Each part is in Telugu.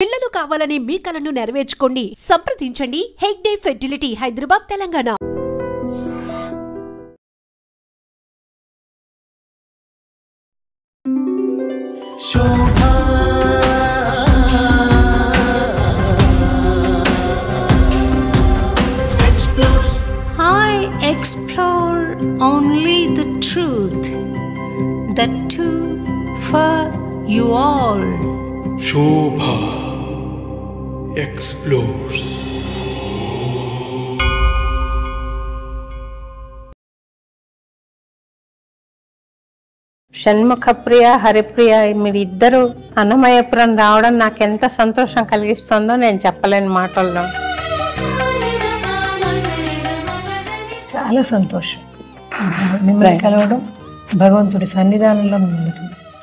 పిల్లలు కావాలని మీ కలను నెరవేర్చుకోండి. సంప్రదించండి Hegde fertility, Hyderabad, Telangana. I explore only the truth, that too for you all. Shobha explores. Shanmukhapriya, Haripriya, మీరిద్దరూ అన్నమయ్యపురం రావడం నాకు ఎంత సంతోషం కలిగిస్తుందో నేను చెప్పలేని మాటల్లో. చాలా సంతోషం మిమ్మల్ని కలవడం, భగవంతుడి సన్నిధానంలో మిమ్మల్ని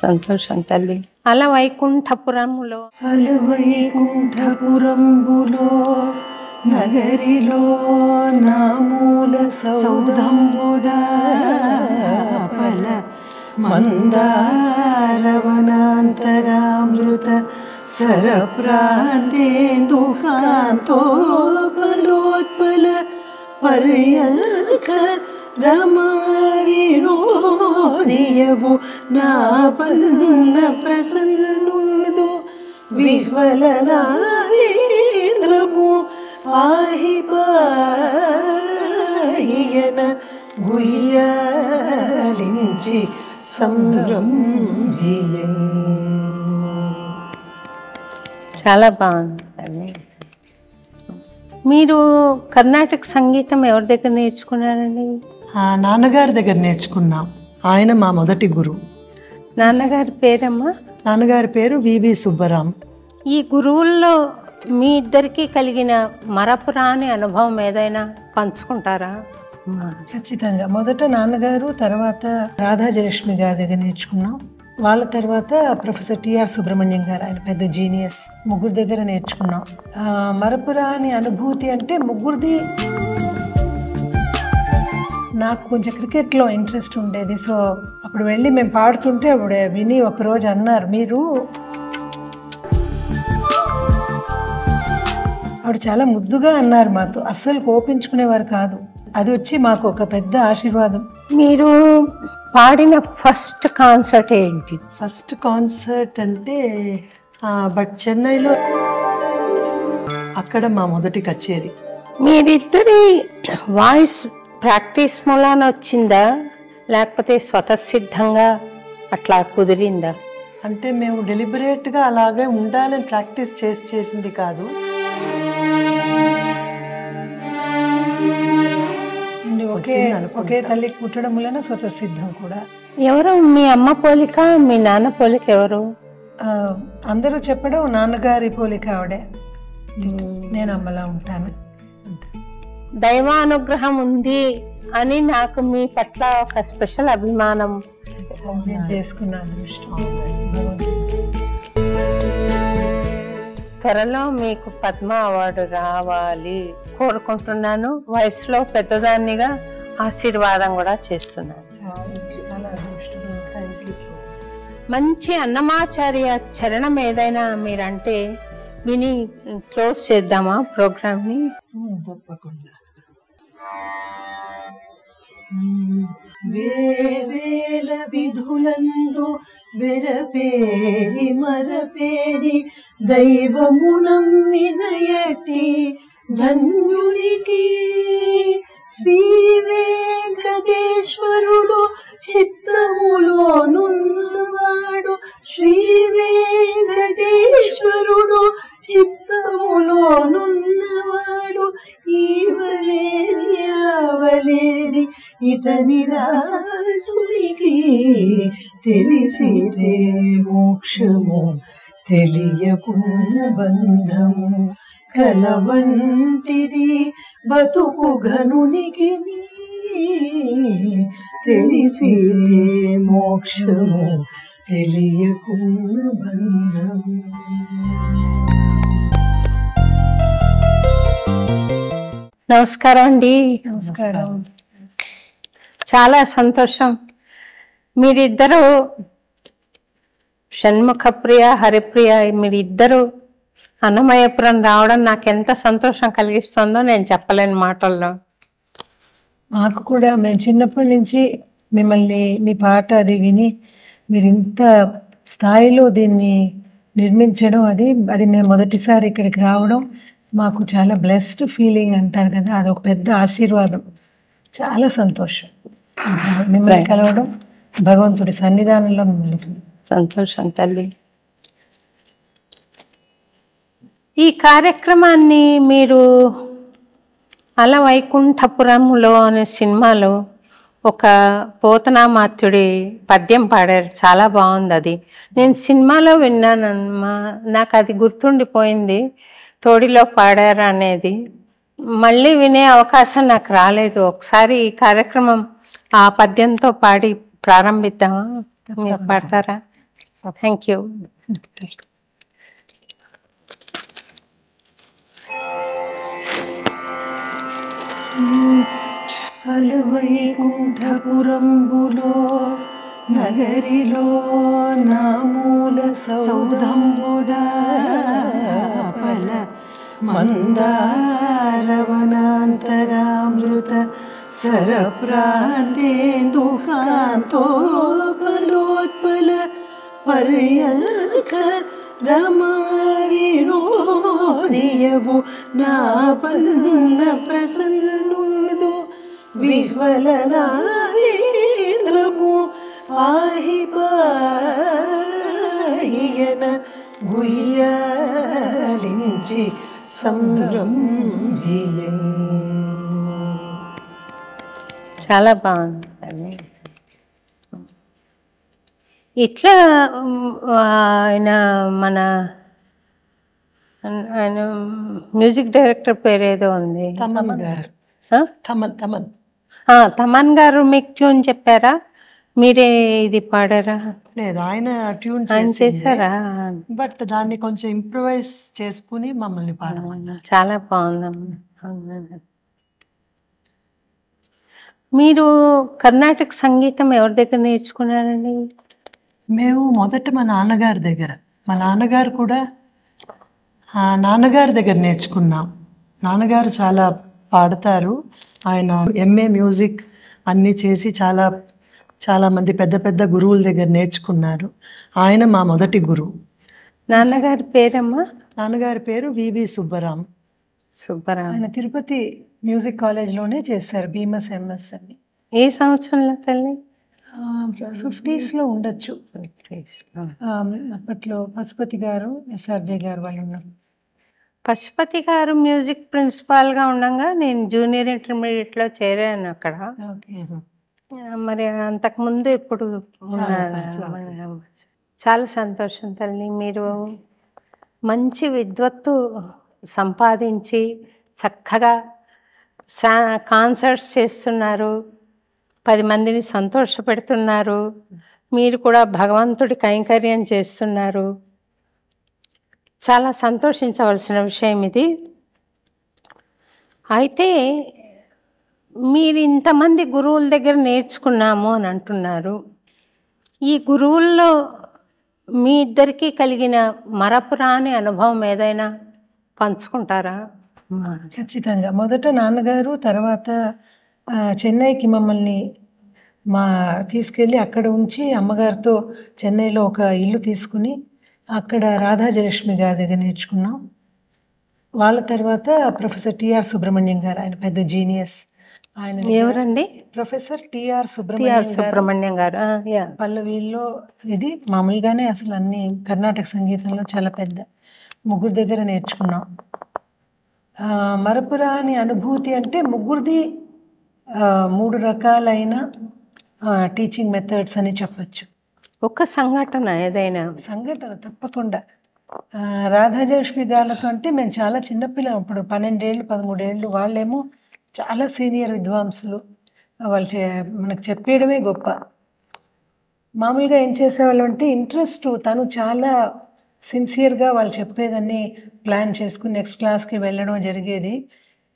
సంతోషం తల్లి. అలా వైకుంఠపురములో వైకుంఠపురంబులో నగరిలో నామూల సౌధంబుదాపల మందారవనాంతరామృత సరప్రాంతేందుకాంతోపలోత్పల పర్యంక రమావినోదియవు నాపన్న ప్రసన్నుడు విహ్వలనాయేంద్రము పాహి పాయన గుయ్యాలించి సంభ్రమియై. చాలా బాగుంది. మీరు కర్ణాటక సంగీతం ఎవరి దగ్గర నేర్చుకున్నారండి? నాన్నగారి దగ్గర నేర్చుకున్నాం. ఆయన మా మొదటి గురువు. నాన్నగారి పేరమ్మా? నాన్నగారి పేరు వివి సుబ్బరాం. ఈ గురువుల్లో మీ ఇద్దరికి కలిగిన మరపురాని అనుభవం ఏదైనా పంచుకుంటారా? ఖచ్చితంగా. మొదట నాన్నగారు, తర్వాత రాధా జయలక్ష్మి గారి దగ్గర నేర్చుకున్నాం. వాళ్ళ తర్వాత ప్రొఫెసర్ టిఆర్ సుబ్రహ్మణ్యం గారు, ఆయన పెద్ద జీనియస్, ముగ్గురు దగ్గర నేర్చుకున్నాం. మరపురాని అనుభూతి అంటే ముగ్గురిది. నాకు కొంచెం క్రికెట్లో ఇంట్రెస్ట్ ఉండేది. సో అప్పుడు వెళ్ళి మేము పాడుతుంటే అప్పుడు విని ఒకరోజు అన్నారు, మీరు ఆవిడ చాలా ముద్దుగా అన్నారు మాతో, అస్సలు కోపించుకునేవారు కాదు. అది వచ్చి మాకు ఒక పెద్ద ఆశీర్వాదం. మీరు పాడిన ఫస్ట్ కాన్సర్ట్ ఏంటి? ఫస్ట్ కాన్సర్ట్ అంటే బట్ చెన్నైలో, అక్కడ మా మొదటి కచేరీ. మీరిద్దరి వాయిస్ ప్రాక్టీస్ మూలాన వచ్చిందా, లేకపోతే స్వతసిద్ధంగా అట్లా కుదిరిందా? అంటే మేము డెలిబరేట్గా అలాగే ఉండాలని ప్రాక్టీస్ చేసింది కాదు. ఒకే తల్లికి పుట్టడం వలన స్వతసిద్ధం కూడా. ఎవరు మీ అమ్మ పోలిక, మీ నాన్న పోలిక ఎవరు? అందరూ చెప్పడం నాన్నగారి పోలిక ఆవిడే, నేను అమ్మలా ఉంటాను. దైవానుగ్రహం ఉంది అని నాకు మీ పట్ల ఒక స్పెషల్ అభిమానం చేసుకున్న అదృష్టం. త్వరలో మీకు పద్మ అవార్డు రావాలి కోరుకుంటున్నాను. వయసులో పెద్దదాన్నిగా ఆశీర్వాదం కూడా చేస్తున్నాను. మంచి అన్నమాచార్య చరణం ఏదైనా మీరంటే విని క్లోజ్ చేద్దామా ప్రోగ్రామ్ని? తప్పకుండా. వేవేల విధులందు వెరపేరి మరపేరి దైవమునమ్మినయటి ధన్యునికి శ్రీ వెంకటేశ్వరుడు చిత్తములోనున్నవాడు. శ్రీ వెంకటేశ్వరుడు చిత్తములోనున్నవాడు. ఈవలేడి ఇతని దాసునికి తెలిసితే మోక్షము, తెలియకున్న బంధము కలవంటిది బతుకు ఘనునికి. తెలిసితే మోక్షము, తెలియకున్న బంధము. నమస్కారం అండి. నమస్కారం. చాలా సంతోషం. మీరిద్దరూ షణ్ముఖప్రియ, హరిప్రియ, మీరిద్దరూ అన్నమయ్యపురం రావడం నాకు ఎంత సంతోషం కలిగిస్తుందో నేను చెప్పలేని మాటల్లో. మాకు కూడా మేము చిన్నప్పటి నుంచి మిమ్మల్ని మీ పాట అది విని మీరు ఇంత స్థాయిలో దీన్ని నిర్మించడం అది మేము మొదటిసారి ఇక్కడికి రావడం మాకు చాలా బ్లెస్డ్ ఫీలింగ్ అంటారు కదా, అది ఒక పెద్ద ఆశీర్వాదం. చాలా సంతోషం మిమ్మల్ని కలవడం, భగవంతుడి సన్నిధానంలో మిమ్మల్ని. సంతోషం తల్లి. ఈ కార్యక్రమాన్ని మీరు అల వైకుంఠపురంలో అనే సినిమాలో ఒక పోతనామాత్యుడి పద్యం పాడారు, చాలా బాగుంది. అది నేను సినిమాలో విన్నానమ్మా, నాకు అది గుర్తుండిపోయింది. తోడిలో పాడారు అనేది మళ్ళీ వినే అవకాశం నాకు రాలేదు. ఒకసారి ఈ కార్యక్రమం ఆ పద్యంతో పాడి ప్రారంభిద్దామా? మీరు పాడతారా? Thank you. అలవైకుంఠపురంబులో నగరిలో నామూల సౌధంబుదాపల మందారవనాంతరామృత సరప్రాంతేందుకాంతోపలోత్పల పర్యంక రమావినోదియవు నాపన్న ప్రసన్నుడు విహ్వలనాయేంద్రము పాహి పాయన గుయ్యాలించి సంరంభియే. చాలా బాగుంది. ఇట్లా ఆయన మన ఆయన మ్యూజిక్ డైరెక్టర్ పేరు ఏదో ఉంది, తమన్ గారు మీకు ట్యూన్ చెప్పారా? మీరే ఇది పాడారా? లేదు, ఆయన ట్యూన్ చేశారా? బట్ దాన్ని కొంచెం ఇంప్రూవైజ్ చేసుకుని మమ్మల్ని పాడమన్నారు. చాలా బాగుందమ్మా. మీరు కర్ణాటక సంగీతం ఎవరి దగ్గర నేర్చుకున్నారండి? మేము మొదట మా నాన్నగారి దగ్గర, మా నాన్నగారు కూడా నాన్నగారి దగ్గర నేర్చుకున్నాం. నాన్నగారు చాలా పాడతారు. ఆయన ఎంఏ మ్యూజిక్ అన్నీ చేసి చాలా మంది పెద్ద పెద్ద గురువుల దగ్గర నేర్చుకున్నారు. ఆయన మా మొదటి గురువు. నాన్నగారి పేరమ్మా? నాన్నగారి పేరు వివి సుబ్బరాం. ఆయన తిరుపతి మ్యూజిక్ కాలేజ్లోనే చేశారు బీమస్ ఎంఎస్ అని. ఏ సంవత్సరంలో తల్లి? 50s ఉండొచ్చు. అప్పట్లో పశుపతి గారు, ఎస్ఆర్జే గారు వాళ్ళు ఉన్నారు. పశుపతి గారు మ్యూజిక్ ప్రిన్సిపాల్గా ఉండగా నేను జూనియర్ ఇంటర్మీడియట్లో చేరాను అక్కడ. మరి అంతకుముందు ఇప్పుడు చాలా సంతోషం తల్లి. మీరు మంచి విద్వత్తు సంపాదించి చక్కగా కాన్సర్ట్స్ చేస్తున్నారు, 10 మందిని సంతోషపెడుతున్నారు. మీరు కూడా భగవంతుడి కైంకర్యం చేస్తున్నారు. చాలా సంతోషించవలసిన విషయం ఇది. అయితే మీరు ఇంతమంది గురువుల దగ్గర నేర్చుకున్నాము అని అంటున్నారు. ఈ గురువుల్లో మీ ఇద్దరికీ కలిగిన మరపురాని అనుభవం ఏదైనా పంచుకుంటారా? ఖచ్చితంగా. మొదట నాన్నగారు, తర్వాత చెన్నైకి మమ్మల్ని తీసుకెళ్ళి అక్కడ ఉంచి అమ్మగారితో చెన్నైలో ఒక ఇల్లు తీసుకుని అక్కడ రాధా జయలక్ష్మి గారి దగ్గర నేర్చుకున్నాం. వాళ్ళ తర్వాత ప్రొఫెసర్ టిఆర్ సుబ్రహ్మణ్యం గారు, ఆయన పెద్ద జీనియస్. ఆయన ఎవరండి? ప్రొఫెసర్ టిఆర్ సుబ్రహ్మణ్యం గారు. పల్లవిలో ఇది మామూలుగానే అసలు అన్ని కర్ణాటక సంగీతంలో చాలా పెద్ద ముగ్గురు దగ్గర నేర్చుకున్నాం. మరపురాని అనుభూతి అంటే ముగ్గురిది 3 రకాలైన టీచింగ్ మెథడ్స్ అని చెప్పచ్చు. ఒక సంఘటన ఏదైనా? సంఘటన తప్పకుండా. రాధాజలక్ష్మి గారితో అంటే మేము చాలా చిన్నపిల్లం, ఇప్పుడు 12 ఏళ్ళు 13 ఏళ్ళు. వాళ్ళేమో చాలా సీనియర్ విద్వాంసులు. వాళ్ళు మనకు చెప్పేయడమే గొప్ప. మామూలుగా ఏం చేసేవాళ్ళు అంటే ఇంట్రెస్ట్, తను చాలా సిన్సియర్గా వాళ్ళు చెప్పేదాన్ని ప్లాన్ చేసుకుని నెక్స్ట్ క్లాస్కి వెళ్ళడం జరిగేది.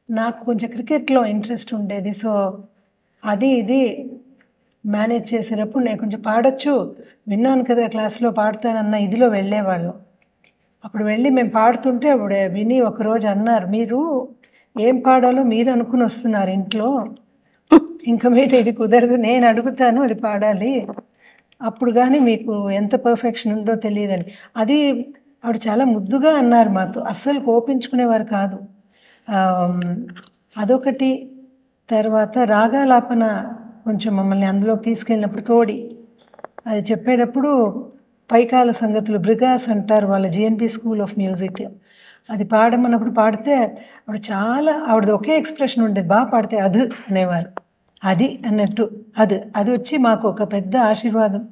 నాకు కొంచెం క్రికెట్లో ఇంట్రెస్ట్ ఉండేది. సో ఇది మేనేజ్ చేసేటప్పుడు నేను కొంచెం పాడొచ్చు, విన్నాను కదా క్లాస్లో పాడతానన్న ఇదిలో వెళ్ళేవాళ్ళు. అప్పుడు వెళ్ళి మేము పాడుతుంటే అప్పుడు విని ఒకరోజు అన్నారు, మీరు ఏం పాడాలో మీరు అనుకుని వస్తున్నారు ఇంట్లో, ఇంకా మీద ఇది కుదరదు, నేను అడుగుతాను అది పాడాలి, అప్పుడు కానీ మీకు ఎంత పర్ఫెక్షన్ ఉందో తెలియదని. అది ఆవిడ చాలా ముద్దుగా అన్నారు మాతో, అస్సలు కోపించుకునేవారు కాదు. అదొకటి. తర్వాత రాగాలాపన కొంచెం మమ్మల్ని అందులోకి తీసుకెళ్ళినప్పుడు తోడి అది చెప్పేటప్పుడు పైకాల సంగతులు బ్రిగాస్ అంటారు వాళ్ళ జిఎన్పి స్కూల్ ఆఫ్ మ్యూజిక్, అది పాడమన్నప్పుడు పాడితే ఆవిడది ఒకే ఎక్స్ప్రెషన్ ఉండేది, బాగా పాడితే అది అనేవారు, అది అన్నట్టు అది వచ్చి మాకు ఒక పెద్ద ఆశీర్వాదం.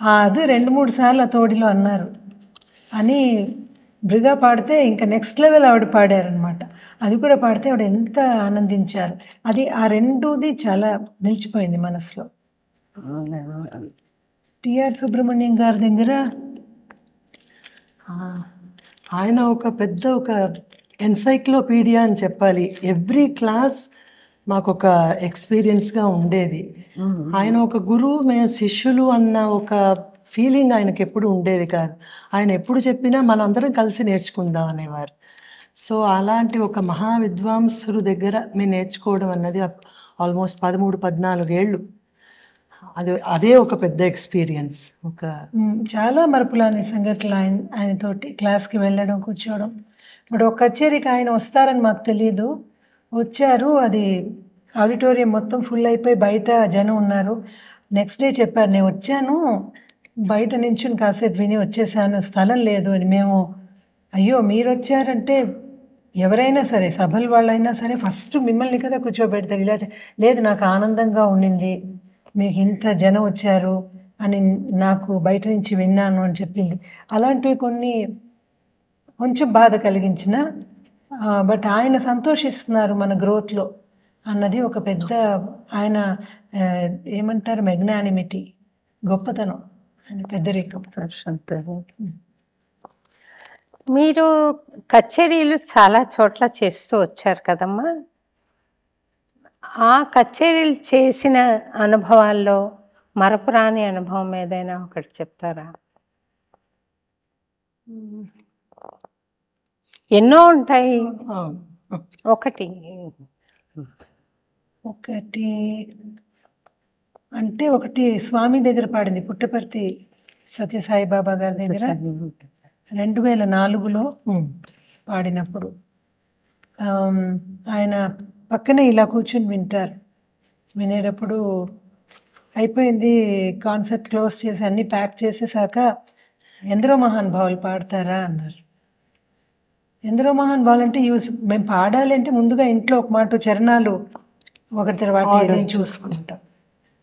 అది 2-3 సార్లు ఆ తోడిలో అన్నారు అని. బ్రిగా పాడితే ఇంకా నెక్స్ట్ లెవెల్ ఆవిడ పాడారనమాట. అది కూడా పాడితే ఆవిడ ఎంత ఆనందించారు. అది ఆ రెండోది చాలా నిలిచిపోయింది మనసులో. టిఆర్ సుబ్రహ్మణ్యం గారి దగ్గర ఆయన ఒక పెద్ద ఎన్సైక్లోపీడియా అని చెప్పాలి. ఎవ్రీ క్లాస్ మాకు ఒక ఎక్స్పీరియన్స్గా ఉండేది. ఆయన ఒక గురువు, మేము శిష్యులు అన్న ఒక ఫీలింగ్ ఆయనకి ఎప్పుడు ఉండేది కాదు. ఆయన ఎప్పుడు చెప్పినా మనందరం కలిసి నేర్చుకుందాం అనేవారు. సో అలాంటి ఒక మహా విద్వాంసుడు దగ్గర మేము నేర్చుకోవడం అన్నది ఆల్మోస్ట్ 13-14 ఏళ్ళు. అదే ఒక పెద్ద ఎక్స్పీరియన్స్. చాలా మరపులాని సంగతులు ఆయనతోటి క్లాస్కి వెళ్ళడం, కూర్చోవడం. ఇప్పుడు ఒక కచేరీకి ఆయన వస్తారని మాకు తెలియదు, వచ్చారు. అది ఆడిటోరియం మొత్తం ఫుల్ అయిపోయి బయట జనం ఉన్నారు. నెక్స్ట్ డే చెప్పారు, నేను వచ్చాను, బయట నుంచి కాసేపు విని వచ్చేసాను, స్థలం లేదు అని. మేము అయ్యో మీరు వచ్చారంటే ఎవరైనా సరే, సభల వాళ్ళైనా సరే ఫస్ట్ మిమ్మల్ని కదా కూర్చోబెడతారు. ఇలా లేదు, నాకు ఆనందంగా ఉండింది, మీకు ఇంత జనం వచ్చారు అని నాకు బయట నుంచి విన్నాను అని చెప్పింది. అలాంటివి కొన్ని కొంచెం బాధ కలిగించిన, బట్ ఆయన సంతోషిస్తున్నారు మన గ్రోత్లో అన్నది ఒక పెద్ద, ఆయన ఏమంటారు, మెగ్నానిమిటీ, గొప్పతనం, ఆయన పెద్దరికం. మీరు కచేరీలు చాలా చోట్ల చేస్తూ వచ్చారు కదమ్మా. ఆ కచేరీలు చేసిన అనుభవాల్లో మరపురాని అనుభవం ఏదైనా ఒకటి చెప్తారా? ఎన్నో ఉంటాయి, ఒకటి అంటే ఒకటి స్వామి దగ్గర పాడింది, పుట్టపర్తి సత్యసాయిబాబా గారి దగ్గర 2004లో పాడినప్పుడు. ఆయన పక్కనే ఇలా కూర్చొని వింటారు. వినేటప్పుడు అయిపోయింది, కాన్సర్ట్ క్లోజ్ చేసి అన్నీ ప్యాక్ చేసేసాక ఎందరో మహానుభావులు పాడతారా అన్నారు. ఎందరో మహానుభావులు అంటే మేము పాడాలి అంటే ముందుగా ఇంట్లో ఒక మాట చరణాలు ఒకటి తర్వాత చూసుకుంటాం.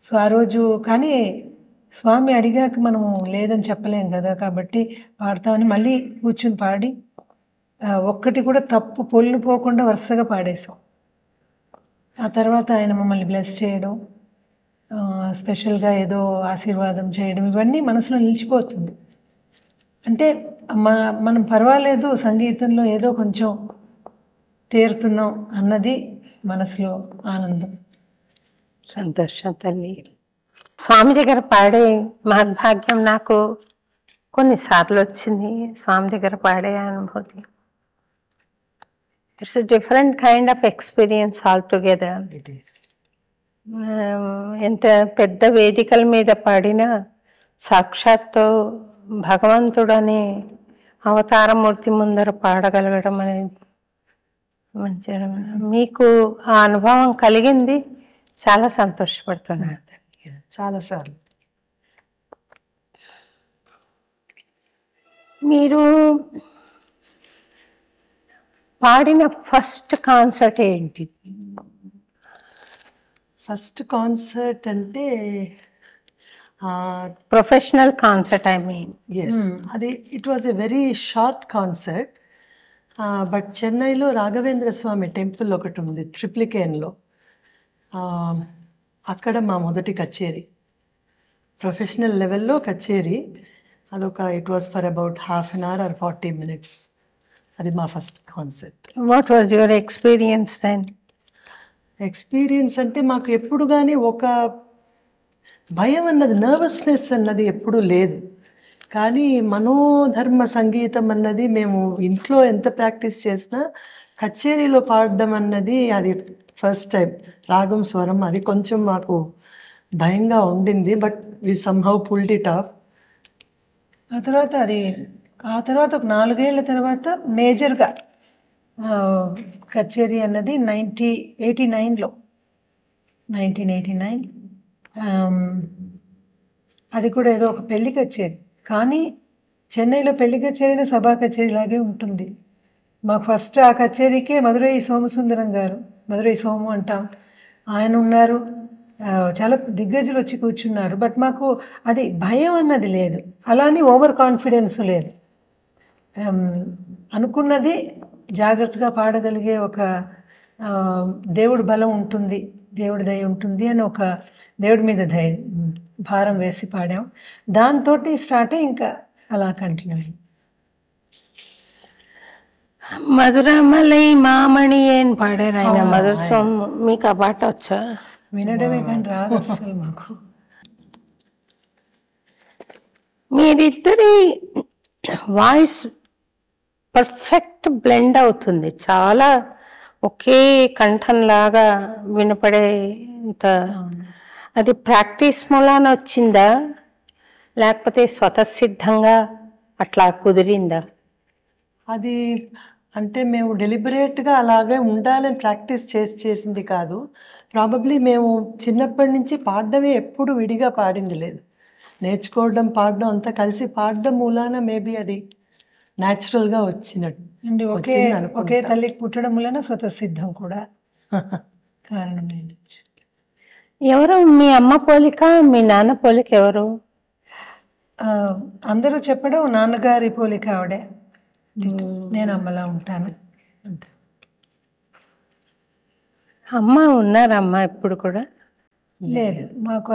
సో ఆ రోజు కానీ స్వామి అడిగాక మనము లేదని చెప్పలేం కదా, కాబట్టి పాడతామని మళ్ళీ కూర్చుని పాడి ఒక్కటి కూడా తప్పు పొల్లు పోకుండా వరుసగా పాడేసాం. ఆ తర్వాత ఆయన మమ్మల్ని బ్లెస్ చేయడం, స్పెషల్గా ఏదో ఆశీర్వాదం చేయడం, ఇవన్నీ మనసులో నిలిచిపోతుంది. అంటే మనం పర్వాలేదు, సంగీతంలో ఏదో కొంచెం తేరుతున్నాం అన్నది మనసులో ఆనందం. సంతోషం తల్లి. స్వామి దగ్గర పాడే మహద్భాగ్యం నాకు కొన్నిసార్లు వచ్చింది. స్వామి దగ్గర పాడే అనుభూతి, it's different kind of experience all together. ఎంత పెద్ద వేదికల మీద పాడినా సాక్షాత్తు భగవంతుడనే అవతారమూర్తి ముందర పాడగలగడం అనేది మంచి. మీకు ఆ అనుభవం కలిగింది, చాలా సంతోషపడుతున్నాను. చాలాసార్లు. మీరు పాడిన ఫస్ట్ కాన్సర్ట్ ఏంటి? ఫస్ట్ కాన్సర్ట్ అంటే professional concert, I mean. Yes, అది it was a very short concert. But చెన్నైలో రాఘవేంద్ర స్వామి టెంపుల్ ఒకటి ఉంది ట్రిప్లికేన్లో, అక్కడ మా మొదటి కచేరీ, ప్రొఫెషనల్ లెవెల్లో కచేరీ. అదొక it was for about ½ an hour or 40 minutes. అది మా first concert. What was your experience then? Experience అంటే మాకు ఎప్పుడు కానీ ఒక భయం అన్నది, నర్వస్నెస్ అన్నది ఎప్పుడూ లేదు. కానీ మనోధర్మ సంగీతం అన్నది మేము ఇంట్లో ఎంత ప్రాక్టీస్ చేసినా కచేరీలో పాడడం అన్నది అది ఫస్ట్ టైం. రాగం స్వరం అది కొంచెం మాకు భయంగా ఉండింది, but we somehow pulled it off. ఆ తర్వాత ఒక 4 ఏళ్ల తర్వాత మేజర్గా కచేరీ అన్నది 1989 అది కూడా ఏదో ఒక పెళ్లి కచేరీ. కానీ చెన్నైలో పెళ్లి కచేరీ సభా కచేరీ లాగే ఉంటుంది. మాకు ఫస్ట్ ఆ కచేరీకే మధురై సోమసుందరం గారు, మధురై సోము అంటాం, ఆయన ఉన్నారు. చాలా దిగ్గజులు వచ్చి కూర్చున్నారు. బట్ మాకు అది భయం అన్నది లేదు, అలానే ఓవర్ కాన్ఫిడెన్స్ లేదు. అనుకున్నది జాగ్రత్తగా పాడగలిగే ఒక దేవుడి బలం ఉంటుంది, దేవుడి దయ ఉంటుంది అని ఒక దేవుడి మీద భారం వేసి పాడాం. దాంతో స్టార్ట్ ఇంకా అలా కంటిన్యూ అయింది. మధురమలై మామణి అని పాడారు ఆయన, మధుర సోమ్. మీకు ఆ పాట వచ్చా? వినడమే కానీ రాదు అసలు మాకు. మీరిద్దరి వాయిస్ పర్ఫెక్ట్ బ్లెండ్ అవుతుంది, చాలా ఒకే కంఠంలాగా వినపడేంత. అది ప్రాక్టీస్ మూలాన వచ్చిందా లేకపోతే స్వతసిద్ధంగా అట్లా కుదిరిందా? అది అంటే మేము డెలిబరేట్గా అలాగే ఉండాలని ప్రాక్టీస్ చేసింది కాదు. ప్రాబబ్లీ మేము చిన్నప్పటి నుంచి పాడడమే, ఎప్పుడు విడిగా పాడింది లేదు. నేర్చుకోవడం పాడడం అంతా కలిసి పాడడం మూలాన మేబీ అది న్యాచురల్గా వచ్చినట్టు. అండ్ ఒకే తల్లికి పుట్టడం వలన స్వతసిద్ధం కూడా కారణం. ఎవరు మీ అమ్మ పోలిక మీ నాన్న పోలిక ఎవరు? అందరూ చెప్పడం నాన్నగారి పోలిక ఆవిడే, నేను అమ్మలా ఉంటాను అంట. అమ్మ ఉన్నారమ్మా ఇప్పుడు కూడా? లేదు, మాకు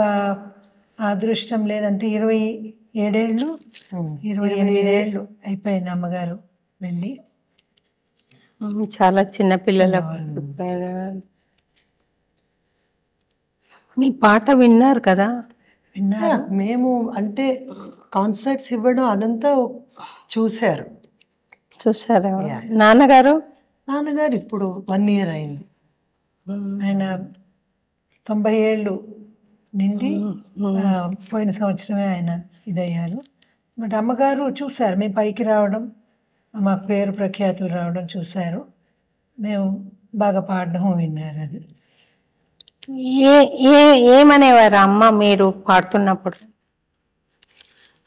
అదృష్టం లేదంటే 27 ఏళ్ళు 28 ఏళ్ళు అయిపోయింది అమ్మగారు వెళ్ళి. చాలా చిన్న పిల్లల. మీ పాట విన్నారు కదా? విన్నారు. మేము అంటే కాన్సర్ట్స్ ఇవ్వడం అదంతా చూశారా? నాన్నగారు ఇప్పుడు 1 year అయింది. ఆయన 90 ఏళ్ళు నిండి పోయిన సంవత్సరమే ఆయన ఇదయ్యారు. బట్ అమ్మగారు చూశారు, మేము పైకి రావడం, మాకు పేరు ప్రఖ్యాతులు రావడం చూశారు. మేము బాగా పాడడం విన్నారు. అది ఏమనేవారు అమ్మ మీరు పాడుతున్నప్పుడు?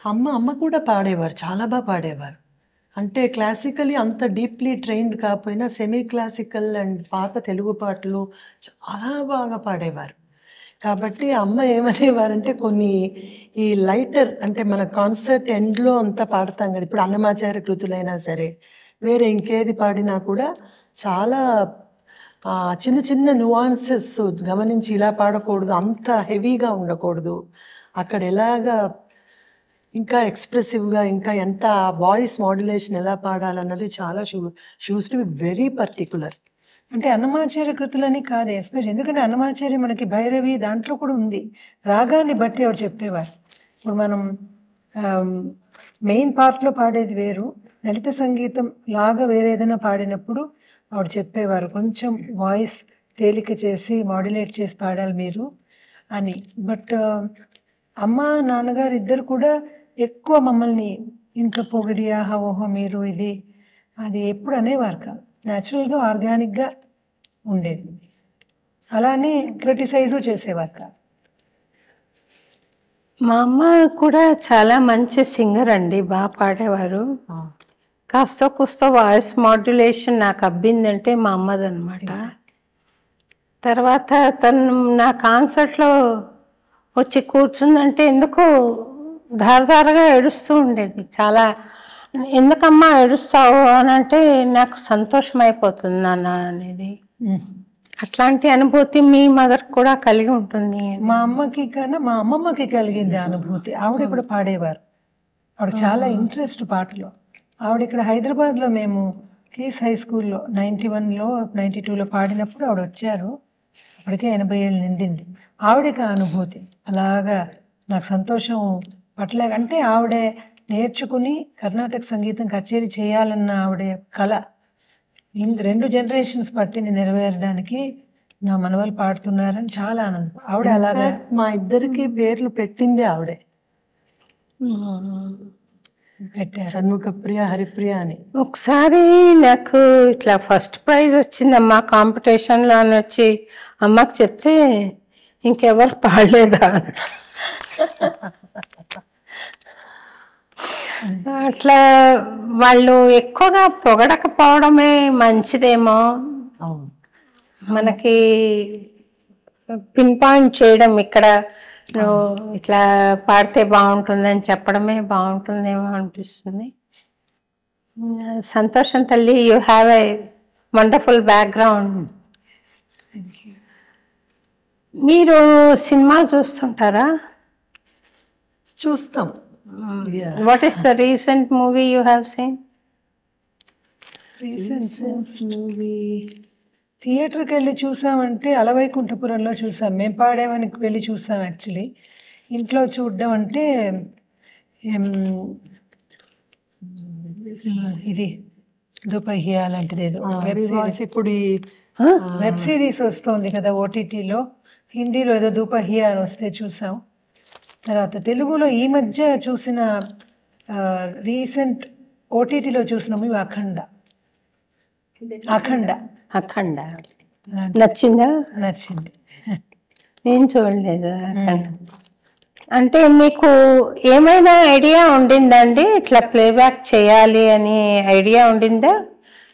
అమ్మ కూడా పాడేవారు, చాలా బాగా పాడేవారు. అంటే క్లాసికలీ అంత డీప్లీ ట్రైన్డ్ కాకపోయినా సెమీ క్లాసికల్ అండ్ పాత తెలుగు పాటలు చాలా బాగా పాడేవారు. కాబట్టి అమ్మ ఏమనేవారంటే కొన్ని ఈ లైటర్ అంటే మన కాన్సర్ట్ ఎండ్లో అంతా పాడతాం కదా, ఇప్పుడు అన్నమాచార్య కృతులైనా సరే వేరే ఇంకేది పాడినా కూడా చాలా చిన్న చిన్న నువాన్సెస్ గమనించి ఇలా పాడకూడదు, అంత హెవీగా ఉండకూడదు, అక్కడ ఎలాగా ఇంకా ఎక్స్ప్రెసివ్గా ఇంకా ఎంత వాయిస్ మాడ్యులేషన్ ఎలా పాడాలన్నది చాలా shoes to be very particular. అంటే అన్నమాచార్య కృతులని కాదు ఎస్పెషల్, ఎందుకంటే అన్నమాచార్య మనకి భైరవి దాంట్లో కూడా ఉంది, రాగాన్ని బట్టి ఆవిడ చెప్పేవారు. ఇప్పుడు మనం మెయిన్ పార్ట్లో పాడేది వేరు, లలిత సంగీతం లాగా వేరే ఏదైనా పాడినప్పుడు ఆవిడ చెప్పేవారు కొంచెం వాయిస్ తేలిక చేసి మాడ్యులేట్ చేసి పాడాలి మీరు అని. బట్ అమ్మ నాన్నగారు ఇద్దరు కూడా ఎక్కువ మమ్మల్ని ఇంకా పొగిడి ఆహా ఓహో మీరు ఇది అది ఎప్పుడు అనేవారు కాదు, న్యాచురల్గా ఆర్గానిక్గా ఉండేది. అలానే క్రిటిసైజు చేసేవారు కాదు. మా అమ్మ కూడా చాలా మంచి సింగర్ అండి, బాగా పాడేవారు. కాస్త కూస్త వాయిస్ మాడ్యులేషన్ నాకు అబ్బిందంటే మా అమ్మదనమాట. తర్వాత తను నా కాన్సర్ట్లో వచ్చి కూర్చుందంటే ఎందుకో ధారధారగా ఏడుస్తూ ఉండేది. చాలా ఎందుకమ్మా ఏడుస్తావు అని అంటే నాకు సంతోషం అయిపోతుంది నాన్న అనేది. అట్లాంటి అనుభూతి మీ మదర్ కూడా కలిగి ఉంటుంది. మా అమ్మకి కన్నా మా అమ్మమ్మకి కలిగింది అనుభూతి. ఆవిడ ఇప్పుడు పాడేవారు, ఆవిడ చాలా ఇంట్రెస్ట్ పాటలో. ఆవిడ ఇక్కడ హైదరాబాద్లో మేము కీస్ హై స్కూల్లో 91లో 92లో పాడినప్పుడు ఆవిడ వచ్చారు. అప్పటికే 80 ఏళ్ళు నిండింది. ఆవిడకి అనుభూతి అలాగా నాకు సంతోషం పట్టలేక, అంటే ఆవిడే నేర్చుకుని కర్ణాటక సంగీతం కచేరీ చేయాలన్న ఆవిడ కళ 2 జనరేషన్స్ పట్టింది నెరవేరడానికి. నా మనవలు పాడుతున్నారని చాలా ఆనందం. ఆవిడ అలాగా మా ఇద్దరికి పేర్లు పెట్టింది ఆవిడే, పెట్టారు. షణ్ముఖప్రియ, హరిప్రియ అని. ఒకసారి నాకు ఇట్లా ఫస్ట్ ప్రైజ్ వచ్చిందమ్మా కాంపిటీషన్లో అని వచ్చి అమ్మకి చెప్తే ఇంకెవరు పాడలేదా అట్లా వాళ్ళు ఎక్కువగా పొగడకపోవడమే మంచిదేమో. అవును, మనకి పిన్ పాయింట్ చేయడం, ఇక్కడ నువ్వు ఇట్లా పాడితే బాగుంటుందని చెప్పడమే బాగుంటుందేమో అనిపిస్తుంది. సంతోషం తల్లి, you have a wonderful background. మీరు సినిమా చూస్తుంటారా? చూస్తాం. What is the recent movie you have seen? Movie థియేటర్కి వెళ్ళి చూసామంటే అలవైకుంఠపురంలో చూసాం. మేము పాడేమని వెళ్ళి చూసాం. యాక్చువల్లీ ఇంట్లో చూడడం అంటే ఇది దుపహియా లాంటిది ఏదో ఇప్పుడు వెబ్ సిరీస్ వస్తుంది కదా ఓటీటీలో, హిందీలో ఏదో దుపహియా అని వస్తే చూసాం. తర్వాత తెలుగులో ఈ మధ్య చూసిన రీసెంట్ ఓటీటీలో చూసిన మూవీ అఖండ. అఖండ అఖండ నచ్చిందా? నచ్చింది. నేను చూడలేదు అఖండ. అంటే మీకు ఏమైనా ఐడియా ఉండిందండి ఇట్లా ప్లేబ్యాక్ చేయాలి అని ఐడియా ఉండిందా?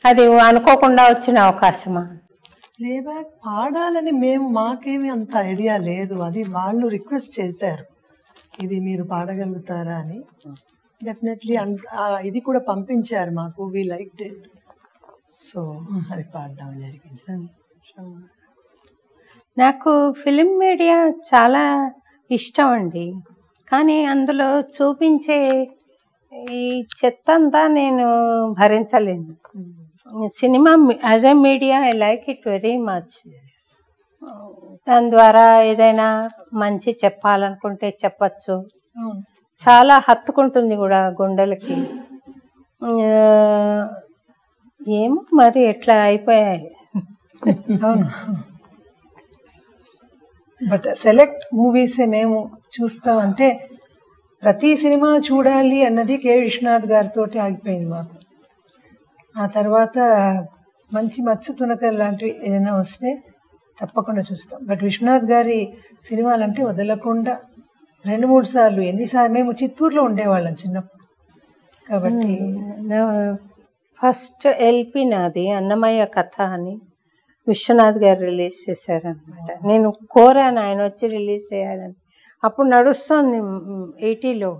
అది అనుకోకుండా వచ్చిన అవకాశమా? ప్లేబ్యాక్ పాడాలని మాకేమి అంత ఐడియా లేదు. అది వాళ్ళు రిక్వెస్ట్ చేశారు, ఇది మీరు పాడగలుగుతారా అని. డెఫినెట్లీ ఇది కూడా పంపించారు మాకు, వి లైక్ ఇట్. సో అది పాడడం జరిగింది. నాకు ఫిలిం మీడియా చాలా ఇష్టం అండి, కానీ అందులో చూపించే ఈ చెత్త అంతా నేను భరించలేను. Cinema as a media I like it very much. దాని ద్వారా ఏదైనా మంచి చెప్పాలనుకుంటే చెప్పచ్చు, చాలా హత్తుకుంటుంది కూడా గుండెలకి. ఏమో మరి ఎట్లా అయిపోయాయి. అవును, బట్ సెలెక్ట్ మూవీసే మేము చూస్తాం. అంటే ప్రతి సినిమా చూడాలి అన్నది కె విశ్వనాథ్ గారితో ఆగిపోయింది మాకు. ఆ తర్వాత మంచి మత్స్య తునకలు లాంటివి ఏదైనా వస్తే తప్పకుండా చూస్తాం. బట్ విశ్వనాథ్ గారి సినిమాలంటే వదలకుండా 2-3 సార్లు, ఎన్నిసార్లు మేము చిత్తూరులో ఉండేవాళ్ళం చిన్నప్పుడు కాబట్టి. ఫస్ట్ ఎల్పి నాది అన్నమయ్య కథ అని విశ్వనాథ్ గారు రిలీజ్ చేశారనమాట. నేను కోరాను ఆయన వచ్చి రిలీజ్ చేయాలని. అప్పుడు నడుస్తుంది 80లో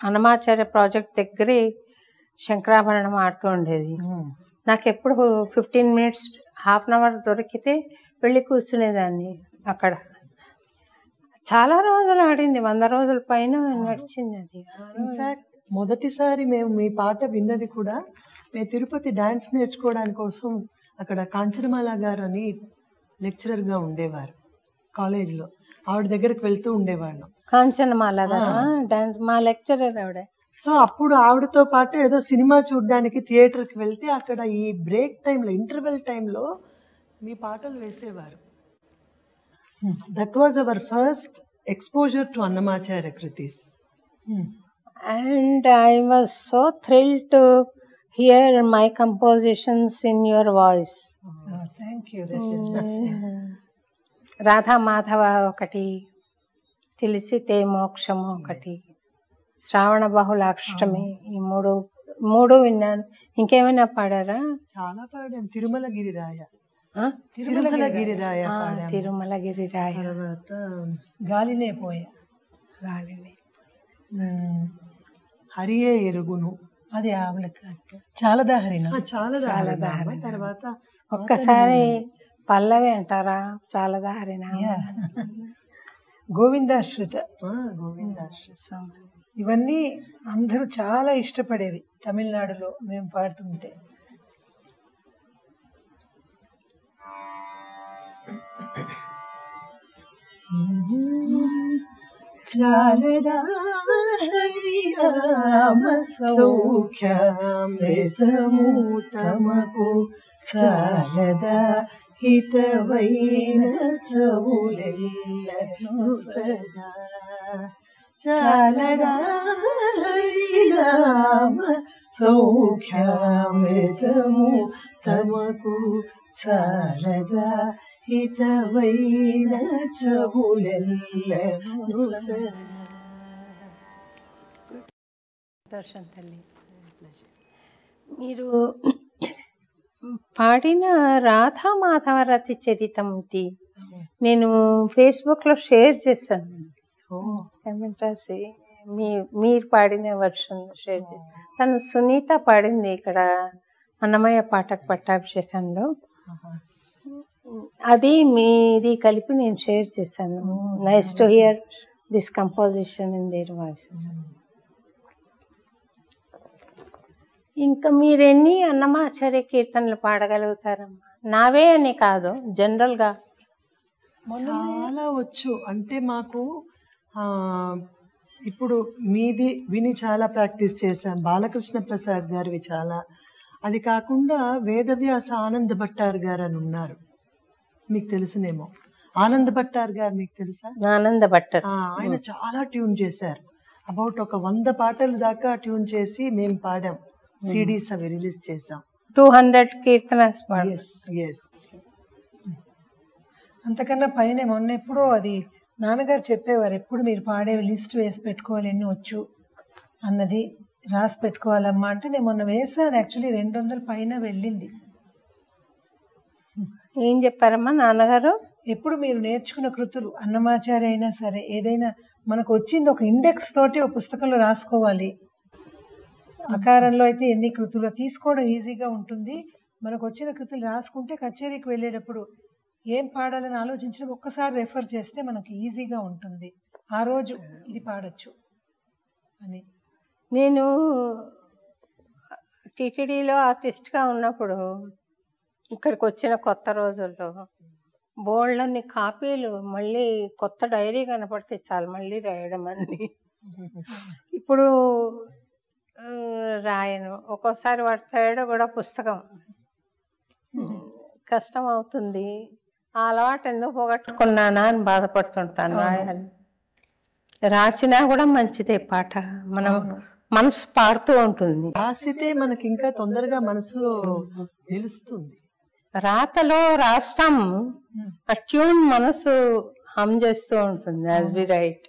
అన్నమాచార్య ప్రాజెక్ట్ దగ్గరే శంకరాభరణం ఆడుతూ ఉండేది. నాకు ఎప్పుడు 15 మినిట్స్ హాఫ్ అన్ అవర్ దొరికితే వెళ్ళి కూర్చునేదాన్ని అక్కడ. చాలా రోజులు ఆడింది, 100 రోజుల పైన నడిచింది అది. ఇన్ఫాక్ట్ మొదటిసారి మేము మీ పాట విన్నది కూడా మేము తిరుపతి డాన్స్ నేర్చుకోవడానికి కోసం అక్కడ కాంచనమాల గారు అని లెక్చరర్గా ఉండేవారు కాలేజ్లో, ఆవిడ దగ్గరికి వెళ్తూ ఉండేవాళ్ళం. కాంచనమాల గారు డాన్స్ మా లెక్చరర్ ఆవిడ. సో అప్పుడు ఆవిడతో పాటు ఏదో సినిమా చూడడానికి థియేటర్కి వెళ్తే అక్కడ ఈ బ్రేక్ టైంలో, ఇంటర్వెల్ టైంలో మీ పాటలు వేసేవారు. That was our first exposure to Annamacharya కృతిస్. And I was so thrilled to hear my compositions in your voice. Thank you. Radha Madhava ఒకటి, తెలిసితే మోక్షము ఒకటి, శ్రావణ బహుళాష్టమి, ఈ మూడు విన్నాను. ఇంకేమైనా పాడారా? చాలా పాడాను. తిరుమల గిరిరాయ తిరుమల గిరిరాయ, తర్వాత గాలినే పోయా, గాలిని, హరియే ఎరుగును, అది ఆవిడకి చాలా చాలా తర్వాత ఒక్కసారి పల్లవి అంటారా? చాలా దారిన గోవిందాశ్రిత. గోవిందాశ్రిత ఇవన్నీ అందరూ చాలా ఇష్టపడేవి తమిళనాడులో మేము పాడుతుంటే. చాలదా హరినామ సౌఖ్యామృతము తమకు చాలదా హితవైన చవులెల్లను సదా చాలదా హరినామ సౌఖ్యామృతము తమకు చాలదా హితవైన చవులెల్లను సదా. దర్శన్ తల్లి, మీరు పాడిన రాధా మాధవరతి చరితంతి నేను ఫేస్బుక్లో షేర్ చేశాను. ఏమంటారు, మీరు పాడిన వర్షన్ షేర్ చేశాను. తను సునీత పాడింది ఇక్కడ అన్నమయ్య పాఠక్ పట్టాభిషేకంలో. అది మీది కలిపి నేను షేర్ చేశాను. Nice to hear this composition in there voices. ఇంకా మీరెన్ని అన్నమాచార్య కీర్తనలు పాడగలుగుతారమ్మా? నావే అని కాదు, జనరల్గా చాలా వచ్చు. అంటే మాకు ఇప్పుడు మీది విని చాలా ప్రాక్టీస్ చేశాం. బాలకృష్ణ ప్రసాద్ గారివి చాలా. అది కాకుండా వేదవ్యాస ఆనంద్ భట్టార్ గారు అని ఉన్నారు, మీకు తెలుసునేమో. ఆనంద్ భట్టార్ గారు మీకు తెలుసా? ఆనంద భట్టర్. ఆయన చాలా ట్యూన్ చేశారు. అబౌట్ ఒక 100 పాటలు దాకా ట్యూన్ చేసి మేము పాడాం. సిడీస్ అవి రిలీజ్ చేసాం. 200 కీర్తనస్. అంతకన్నా పైన మొన్న ఎప్పుడో అది నాన్నగారు చెప్పేవారు, ఎప్పుడు మీరు పాడే లిస్ట్ వేసి పెట్టుకోవాలి, ఎన్ని వచ్చు అన్నది రాసి పెట్టుకోవాలమ్మా అంటే నేను మొన్న వేసాను. యాక్చువల్లీ 200 పైన వెళ్ళింది. ఏం చెప్పారమ్మా నాన్నగారు? ఎప్పుడు మీరు నేర్చుకున్న కృతులు అన్నమాచార్య అయినా సరే ఏదైనా మనకు వచ్చింది ఒక ఇండెక్స్ తోటి ఒక పుస్తకంలో రాసుకోవాలి. ఆకారంలో అయితే ఎన్ని కృతులు తీసుకోవడం ఈజీగా ఉంటుంది. మనకు వచ్చిన కృతులు రాసుకుంటే కచేరీకి వెళ్ళేటప్పుడు ఏం పాడాలని ఆలోచించడం ఒక్కసారి రెఫర్ చేస్తే మనకి ఈజీగా ఉంటుంది. ఆ రోజు ఇది పాడొచ్చు అని. నేను టీటీడీలో ఆర్టిస్ట్గా ఉన్నప్పుడు ఇక్కడికి వచ్చిన కొత్త రోజుల్లో బోల్డ్ని కాపీలు మళ్ళీ కొత్త డైరీ కనపడితే చాలు మళ్ళీ రాయడం అన్ని. ఇప్పుడు రాయను. ఒక్కోసారి పడతాడో కూడా పుస్తకం కష్టం అవుతుంది. ఆ అలవాటు ఎందుకు పోగొట్టుకున్నానా అని బాధపడుతుంటాను. రాయాలి, రాసినా కూడా మంచిదే పాట, మనం మనసు పాడుతూ ఉంటుంది. రాసితే మనకి ఇంకా తొందరగా మనసులో తెలుస్తుంది. రాతలో రాస్తాము, ఆ ట్యూన్ మనసు హమ్ చేస్తూ ఉంటుంది యాజ్ వి రైట్.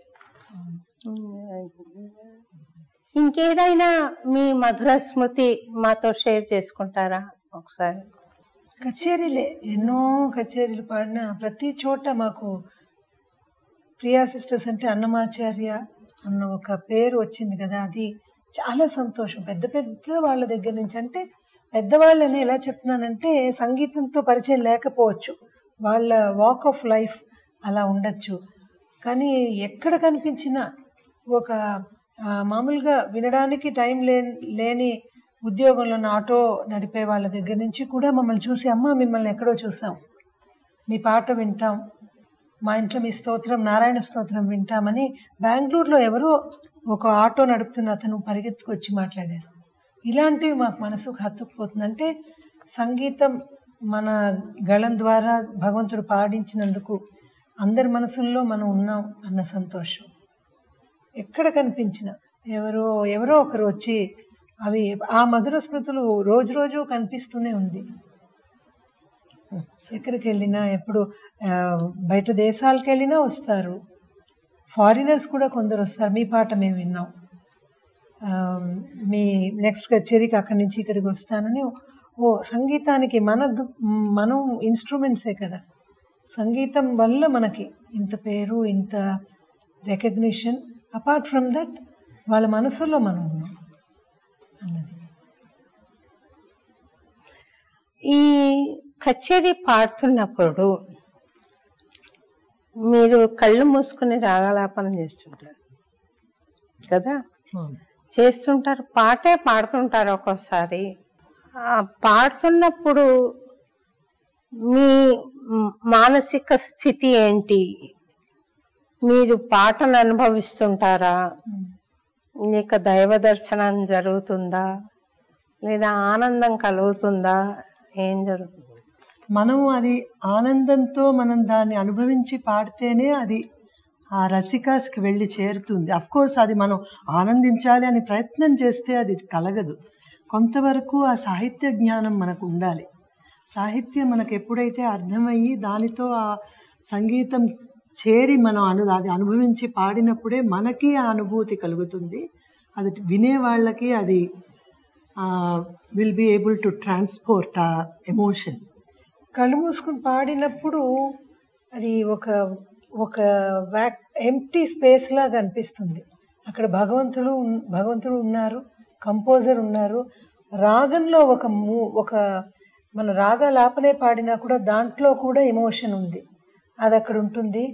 ఇంకేదైనా మీ మధుర స్మృతి మాతో షేర్ చేసుకుంటారా ఒకసారి? కచేరీలే, ఎన్నో కచేరీలు పాడిన ప్రతి చోట మాకు ప్రియా సిస్టర్స్ అంటే అన్నమాచార్య అన్న ఒక పేరు వచ్చింది కదా, అది చాలా సంతోషం. పెద్ద పెద్ద వాళ్ళ దగ్గర నుంచి, అంటే పెద్దవాళ్ళని ఎలా చెప్తున్నానంటే సంగీతంతో పరిచయం లేకపోవచ్చు, వాళ్ళ వాక్ ఆఫ్ లైఫ్ అలా ఉండొచ్చు, కానీ ఎక్కడ కనిపించినా ఒక మామూలుగా వినడానికి టైం లేని ఉద్యోగంలో ఆటో నడిపే వాళ్ళ దగ్గర నుంచి కూడా మమ్మల్ని చూసి, అమ్మ మిమ్మల్ని ఎక్కడో చూసాం, మీ పాట వింటాం, మా ఇంట్లో మీ స్తోత్రం నారాయణ స్తోత్రం వింటామని బెంగళూరులో ఎవరో ఒక ఆటో నడుపుతున్న అతను పరిగెత్తుకొచ్చి మాట్లాడారు. ఇలాంటివి మాకు మనసుకు హత్తుకుపోతుంది. అంటే సంగీతం మన గళం ద్వారా భగవంతుడు పాడించినందుకు అందరి మనసుల్లో మనం ఉన్నాం అన్న సంతోషం. ఎక్కడ కనిపించినా ఎవరో ఒకరు వచ్చి అవి ఆ మధుర స్మృతులు రోజు రోజు కనిపిస్తూనే ఉంది. ఎక్కడికి వెళ్ళినా, ఎప్పుడు బయట దేశాలకు వెళ్ళినా వస్తారు, ఫారినర్స్ కూడా కొందరు వస్తారు, మీ పాట మేము విన్నాం, మీ నెక్స్ట్ కచేరీకి అక్కడి నుంచి ఇక్కడికి వస్తానని. ఓ సంగీతానికి మనం ఇన్స్ట్రుమెంట్సే కదా, సంగీతం వల్ల మనకి ఇంత పేరు, ఇంత రికగ్నిషన్. అపార్ట్ ఫ్రమ్ దట్ వాళ్ళ మనసులో మనం ఉన్నాం అన్నది. ఈ కచేరీ పాడుతున్నప్పుడు మీరు కళ్ళు మూసుకుని రాగలాపన చేస్తుంటారు కదా, చేస్తుంటారు, పాటే పాడుతుంటారు. ఒక్కోసారి పాడుతున్నప్పుడు మీ మానసిక స్థితి ఏంటి? మీరు పాటను అనుభవిస్తుంటారా, లేక దైవ దర్శనం జరుగుతుందా, లేదా ఆనందం కలుగుతుందా, ఏం జరుగుతుంది? మనం అది ఆనందంతో మనం దాన్ని అనుభవించి పాడితేనే అది ఆ రసికాస్కి వెళ్ళి చేరుతుంది. కోర్స్ అది మనం ఆనందించాలి అని ప్రయత్నం చేస్తే అది కలగదు. కొంతవరకు ఆ సాహిత్య జ్ఞానం మనకు ఉండాలి. సాహిత్యం మనకు ఎప్పుడైతే అర్థమయ్యి దానితో ఆ సంగీతం చేరి మనం అది అనుభవించి పాడినప్పుడే మనకి ఆ అనుభూతి కలుగుతుంది. అది వినే వాళ్ళకి అది will be able to transport ఆ ఎమోషన్. కళ్ళు మూసుకుని పాడినప్పుడు అది ఒక ఎంప్టీ స్పేస్ లాగా అనిపిస్తుంది. అక్కడ భగవంతుడు ఉన్నారు, కంపోజర్ ఉన్నారు. రాగంలో ఒక మన రాగాలాపనే పాడినా కూడా దాంట్లో కూడా ఎమోషన్ ఉంది, అది అక్కడ ఉంటుంది.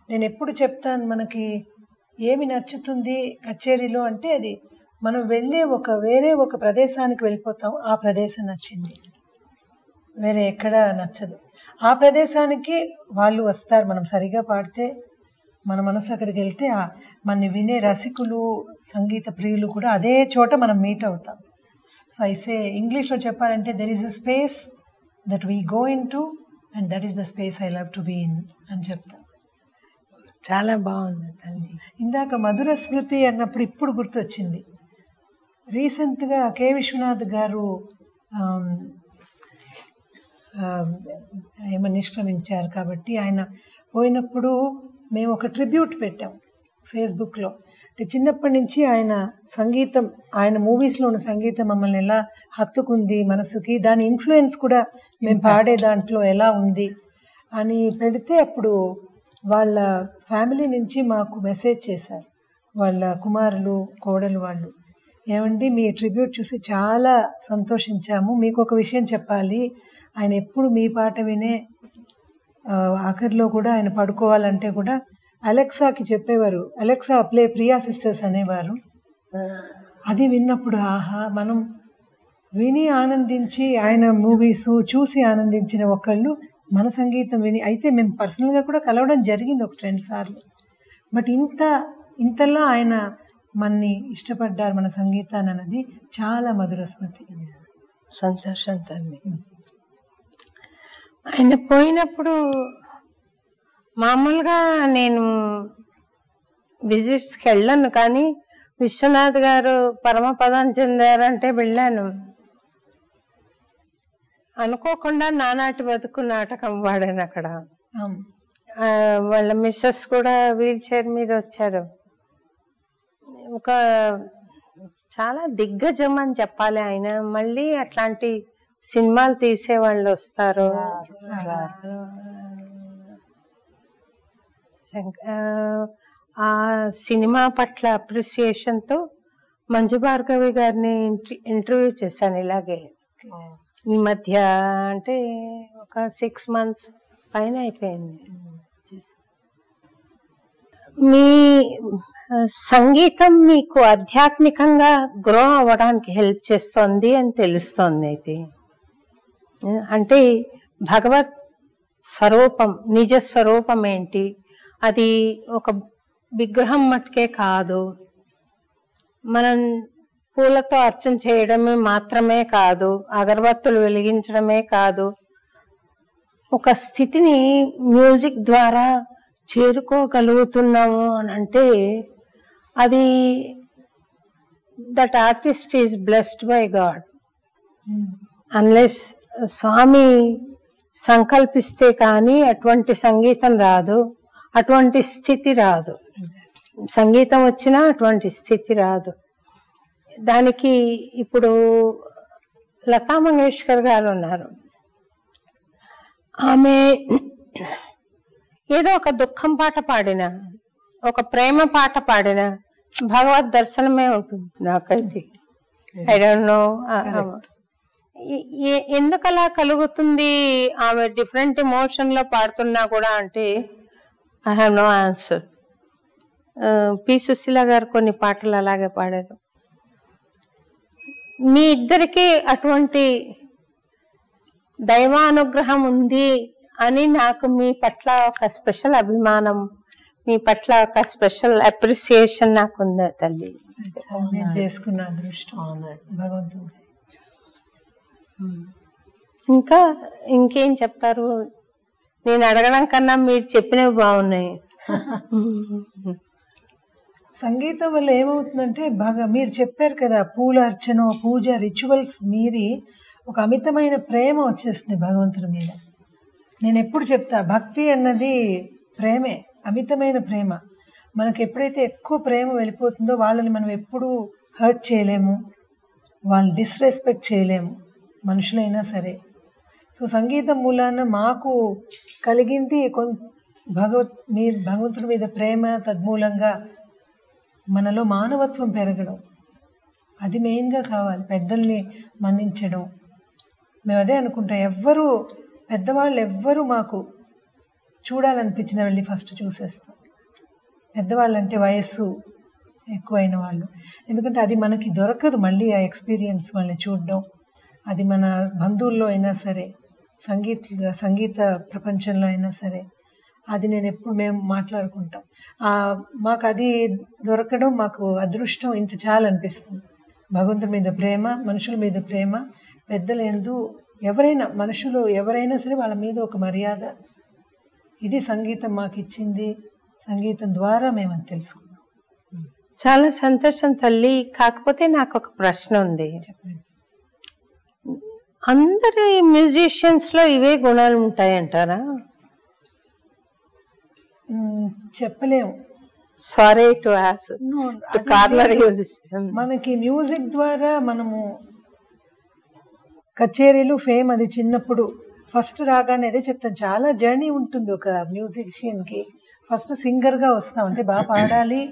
నేను ఎప్పుడు చెప్తాను, మనకి ఏమి నచ్చుతుంది కచేరీలో అంటే అది మనం వెళ్ళే వేరే ఒక ప్రదేశానికి వెళ్ళిపోతాం. ఆ ప్రదేశం నచ్చింది, వేరే ఎక్కడ నచ్చదు. ఆ ప్రదేశానికి వాళ్ళు వస్తారు. మనం సరిగా పాడితే మన మనసు అక్కడికి వెళ్తే మన వినే రసికులు, సంగీత ప్రియులు కూడా అదే చోట మనం మీట్ అవుతాం. సో ఐసే ఇంగ్లీష్లో చెప్పాలంటే there is a space that we go into and that is the space I love to be in అని చెప్తాను. చాలా బాగుంది తల్లి. ఇందాక మధుర స్మృతి అన్నప్పుడు ఇప్పుడు గుర్తొచ్చింది. రీసెంట్గా కె విశ్వనాథ్ గారు నిష్క్రమించారు కాబట్టి ఆయన పోయినప్పుడు మేము ఒక ట్రిబ్యూట్ పెట్టాం ఫేస్బుక్లో. అంటే చిన్నప్పటి నుంచి ఆయన సంగీతం, ఆయన మూవీస్లో ఉన్న సంగీతం మమ్మల్ని ఎలా హత్తుకుంది మనసుకి, దాని ఇన్ఫ్లుయెన్స్ కూడా మేము పాడే దాంట్లో ఎలా ఉంది అని పెడితే అప్పుడు వాళ్ళ ఫ్యామిలీ నుంచి మాకు మెసేజ్ చేశారు, వాళ్ళ కుమారులు కోడలు వాళ్ళు. ఏమండి, మీ ట్రిబ్యూట్ చూసి చాలా సంతోషించాము, మీకు ఒక విషయం చెప్పాలి, ఆయన ఎప్పుడు మీ పాట వినే ఆఖరిలో కూడా ఆయన పడుకోవాలంటే కూడా అలెక్సాకి చెప్పేవారు, అలెక్సా ప్లే ప్రియా సిస్టర్స్ అనేవారు. అది విన్నప్పుడు ఆహా, మనం విని ఆనందించి ఆయన మూవీస్ చూసి ఆనందించిన ఒకళ్ళు మన సంగీతం విని. అయితే మేము పర్సనల్గా కూడా కలవడం జరిగింది 1-2 సార్లు. బట్ ఇంతలా ఆయన మన్ని ఇష్టపడ్డారు మన సంగీతాన్ని అన్నది చాలా మధుర స్మృతి. సంతోషం తల్లి. ఆయన పోయినప్పుడు మామూలుగా నేను విజిట్స్కి వెళ్ళాను, కానీ విశ్వనాథ్ గారు పరమపదం చెందారంటే వెళ్ళాను. అనుకోకుండా నానాటి బతుకు నాటకం వాడాను అక్కడ. వాళ్ళ మిస్సెస్ కూడా వీల్ చైర్ మీద వచ్చారు. ఒక చాలా దిగ్గజం అని చెప్పాలి ఆయన. మళ్ళీ అట్లాంటి సినిమాలు తీసే వాళ్ళు వస్తారు. ఆ సినిమా పట్ల అప్రిసియేషన్తో మంజు భార్గవి గారిని ఇంటర్వ్యూ చేశాను ఇలాగే ఈ మధ్య. అంటే ఒక 6 months పైన అయిపోయింది. మీ సంగీతం మీకు ఆధ్యాత్మికంగా గ్రో అవ్వడానికి హెల్ప్ చేస్తోంది అని తెలుస్తోంది. అయితే అంటే భగవత్ స్వరూపం, నిజ స్వరూపం ఏంటి, అది ఒక విగ్రహం మట్టుకే కాదు, మనం పూలతో అర్చన చేయడమే మాత్రమే కాదు, అగరబత్తులు వెలిగించడమే కాదు, ఒక స్థితిని మ్యూజిక్ ద్వారా చేరుకోగలుగుతున్నాము అని అంటే అది that artist is blessed by god. Unless Swami సంకల్పిస్తే కానీ అటువంటి సంగీతం రాదు, అటువంటి స్థితి రాదు. సంగీతం వచ్చినా అటువంటి స్థితి రాదు. దానికి ఇప్పుడు లతా మంగేష్కర్ గారు ఉన్నారు. ఆమె ఏదో ఒక దుఃఖం పాట పాడిన, ఒక ప్రేమ పాట పాడిన భగవద్ దర్శనమే ఉంటుంది నాకైతే. ఐ డోంట్ నో ఎందుకు అలా కలుగుతుంది. ఆమె డిఫరెంట్ ఎమోషన్ లో పాడుతున్నా కూడా అంటే I have no answer. P Susheela garu కొన్ని పాటలు అలాగే పాడారు. మీ ఇద్దరికి అటువంటి దైవానుగ్రహం ఉంది అని నాకు మీ పట్ల ఒక స్పెషల్ అభిమానం, మీ పట్ల ఒక స్పెషల్ అప్రిసియేషన్ నాకు ఉంది తల్లి. నేను చేసుకున్న అదృష్టం భగవంతుడు. ఇంకా ఇంకేం చెప్తారు? నేను అడగడం కన్నా మీరు చెప్పినవి బాగున్నాయి. సంగీతం వల్ల ఏమవుతుందంటే బాగా మీరు చెప్పారు కదా, పూల అర్చన, పూజ, రిచువల్స్ మీరి ఒక అమితమైన ప్రేమ వచ్చేస్తుంది భగవంతుడి మీద. నేను ఎప్పుడు చెప్తా, భక్తి అన్నది ప్రేమే, అమితమైన ప్రేమ. మనకు ఎప్పుడైతే ఎక్కువ ప్రేమ వెళ్ళిపోతుందో వాళ్ళని మనం ఎప్పుడూ హర్ట్ చేయలేము, వాళ్ళని డిస్రెస్పెక్ట్ చేయలేము, మనుషులైనా సరే. సో సంగీతం మూలాన మాకు కలిగింది మీరు భగవంతుడి మీద ప్రేమ, తద్మూలంగా మనలో మానవత్వం పెరగడం, అది మెయిన్గా కావాలి. పెద్దల్ని మన్నించడం. మేము అదే అనుకుంటాం, పెద్దవాళ్ళు ఎవ్వరూ మాకు చూడాలనిపించిన వెళ్ళి ఫస్ట్ చూసేస్తాం. పెద్దవాళ్ళు అంటే వయస్సు ఎక్కువైన వాళ్ళు, ఎందుకంటే అది మనకి దొరకదు మళ్ళీ ఆ ఎక్స్పీరియన్స్ వాళ్ళని చూడడం. అది మన బంధువుల్లో అయినా సరే, సంగీత ప్రపంచంలో అయినా సరే, అది మేము మాట్లాడుకుంటాం. మాకు అది దొరకడం మాకు అదృష్టం, ఇంత చాలా అనిపిస్తుంది. భగవంతుడి మీద ప్రేమ, మనుషుల మీద ప్రేమ, పెద్దలందు ఎవరైనా మనుషులు ఎవరైనా సరే వాళ్ళ మీద ఒక మర్యాద, ఇది సంగీతం మాకు ఇచ్చింది. సంగీతం ద్వారా మేము అది తెలుసుకున్నాం. చాలా సంతోషం తల్లి. కాకపోతే నాకు ఒక ప్రశ్న ఉంది. చెప్పండి. అందరి మ్యూజిషియన్స్ లో ఇవే గుణాలు ఉంటాయంటారా? చెప్పలేము. Sorry to ask. మనకి మ్యూజిక్ ద్వారా మనము కచేరీలు, ఫేమ్, అది చిన్నప్పుడు ఫస్ట్ రాగానే అదే చెప్తాను, చాలా జర్నీ ఉంటుంది ఒక మ్యూజిషియన్ కి. ఫస్ట్ సింగర్ గా వస్తాం అంటే బాగా పాడాలి.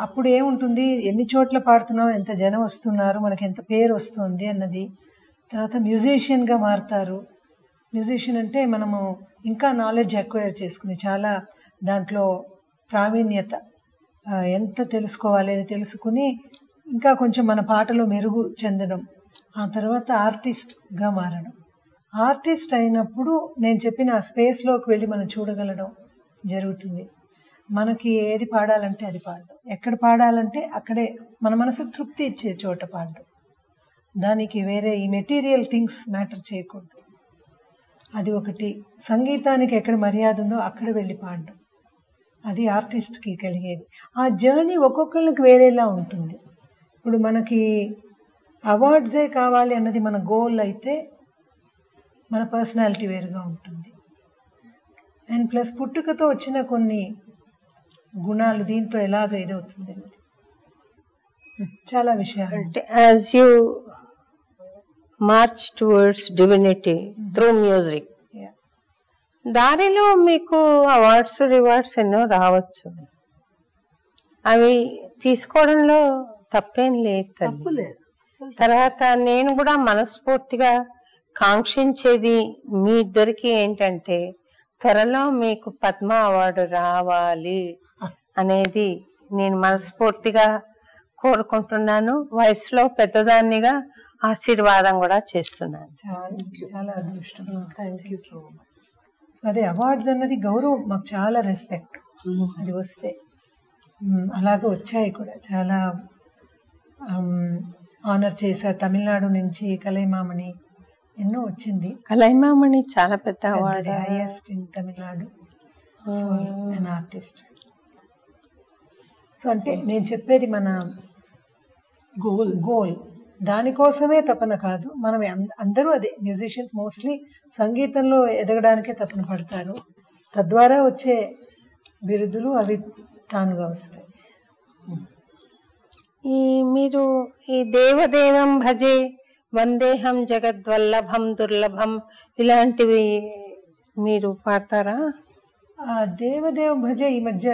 అప్పుడు ఏముంటుంది, ఎన్ని చోట్ల పాడుతున్నాం, ఎంత జనం వస్తున్నారు, మనకి ఎంత పేరు వస్తుంది అన్నది. తర్వాత మ్యూజిషియన్ గా మారుతారు. మ్యూజిషియన్ అంటే మనము ఇంకా నాలెడ్జ్ అక్వైర్ చేసుకుని, చాలా దాంట్లో ప్రావీణ్యత, ఎంత తెలుసుకోవాలి అది తెలుసుకుని ఇంకా కొంచెం మన పాటలో మెరుగు చెందడం. ఆ తర్వాత ఆర్టిస్ట్గా మారడం. ఆర్టిస్ట్ అయినప్పుడు నేను చెప్పిన ఆ స్పేస్లోకి వెళ్ళి మనం చూడగలడం జరుగుతుంది. మనకి ఏది పాడాలంటే అది పాడడం, ఎక్కడ పాడాలంటే అక్కడే మన మనసుకు తృప్తి ఇచ్చే చోట పాడడం. దానికి వేరే ఈ మెటీరియల్ థింగ్స్ మ్యాటర్ చేయకూడదు. అది ఒకటి. సంగీతానికి ఎక్కడ మర్యాద ఉందో అక్కడ వెళ్ళి పాడడం, అది ఆర్టిస్ట్కి కలిగేది. ఆ జర్నీ ఒక్కొక్కరికి వేరేలా ఉంటుంది. ఇప్పుడు మనకి అవార్డ్సే కావాలి అన్నది మన గోల్ అయితే మన పర్సనాలిటీ వేరుగా ఉంటుంది. అండ్ ప్లస్ పుట్టుకతో వచ్చిన కొన్ని గుణాలు దీంతో ఎలాగ ఇదవుతుంది, చాలా విషయాలు. అంటే as you March towards divinity through music, దారిలో మీకు అవార్డ్స్, రివార్డ్స్ ఎన్నో రావచ్చు. అవి తీసుకోవడంలో తప్పేం లేదు తల్లి. తర్వాత నేను కూడా మనస్ఫూర్తిగా కాంక్షించేది మీ ఇద్దరికి ఏంటంటే, త్వరలో మీకు పద్మ అవార్డు రావాలి అనేది నేను మనస్ఫూర్తిగా కోరుకుంటున్నాను. వయసులో పెద్దదాన్నిగా ఆశీర్వాదం కూడా చేస్తున్నాను. చాలా అదృష్టం. Thank you so much. అదే అవార్డ్స్ అన్నది గౌరవం, మాకు చాలా రెస్పెక్ట్. అది వస్తే అలాగే వచ్చాయి కూడా, చాలా ఆనర్ చేశారు. తమిళనాడు నుంచి కలైమామణి ఎన్నో వచ్చింది. కలైమామణి చాలా పెద్ద award, highest in Tamil Nadu an artist. So అంటే నేను చెప్పేది మన గోల్ దానికోసమే తపన కాదు. మనం అందరూ అదే మ్యూజిషియన్స్ మోస్ట్లీ సంగీతంలో ఎదగడానికే తపన పడతారు. తద్వారా వచ్చే బిరుదులు అవి తానుగా వస్తాయి. మీరు ఈ దేవదేవం భజే, వందేహం జగద్వల్లభం దుర్లభం ఇలాంటివి మీరు పాడతారా? దేవదేవం భజే ఈ మధ్య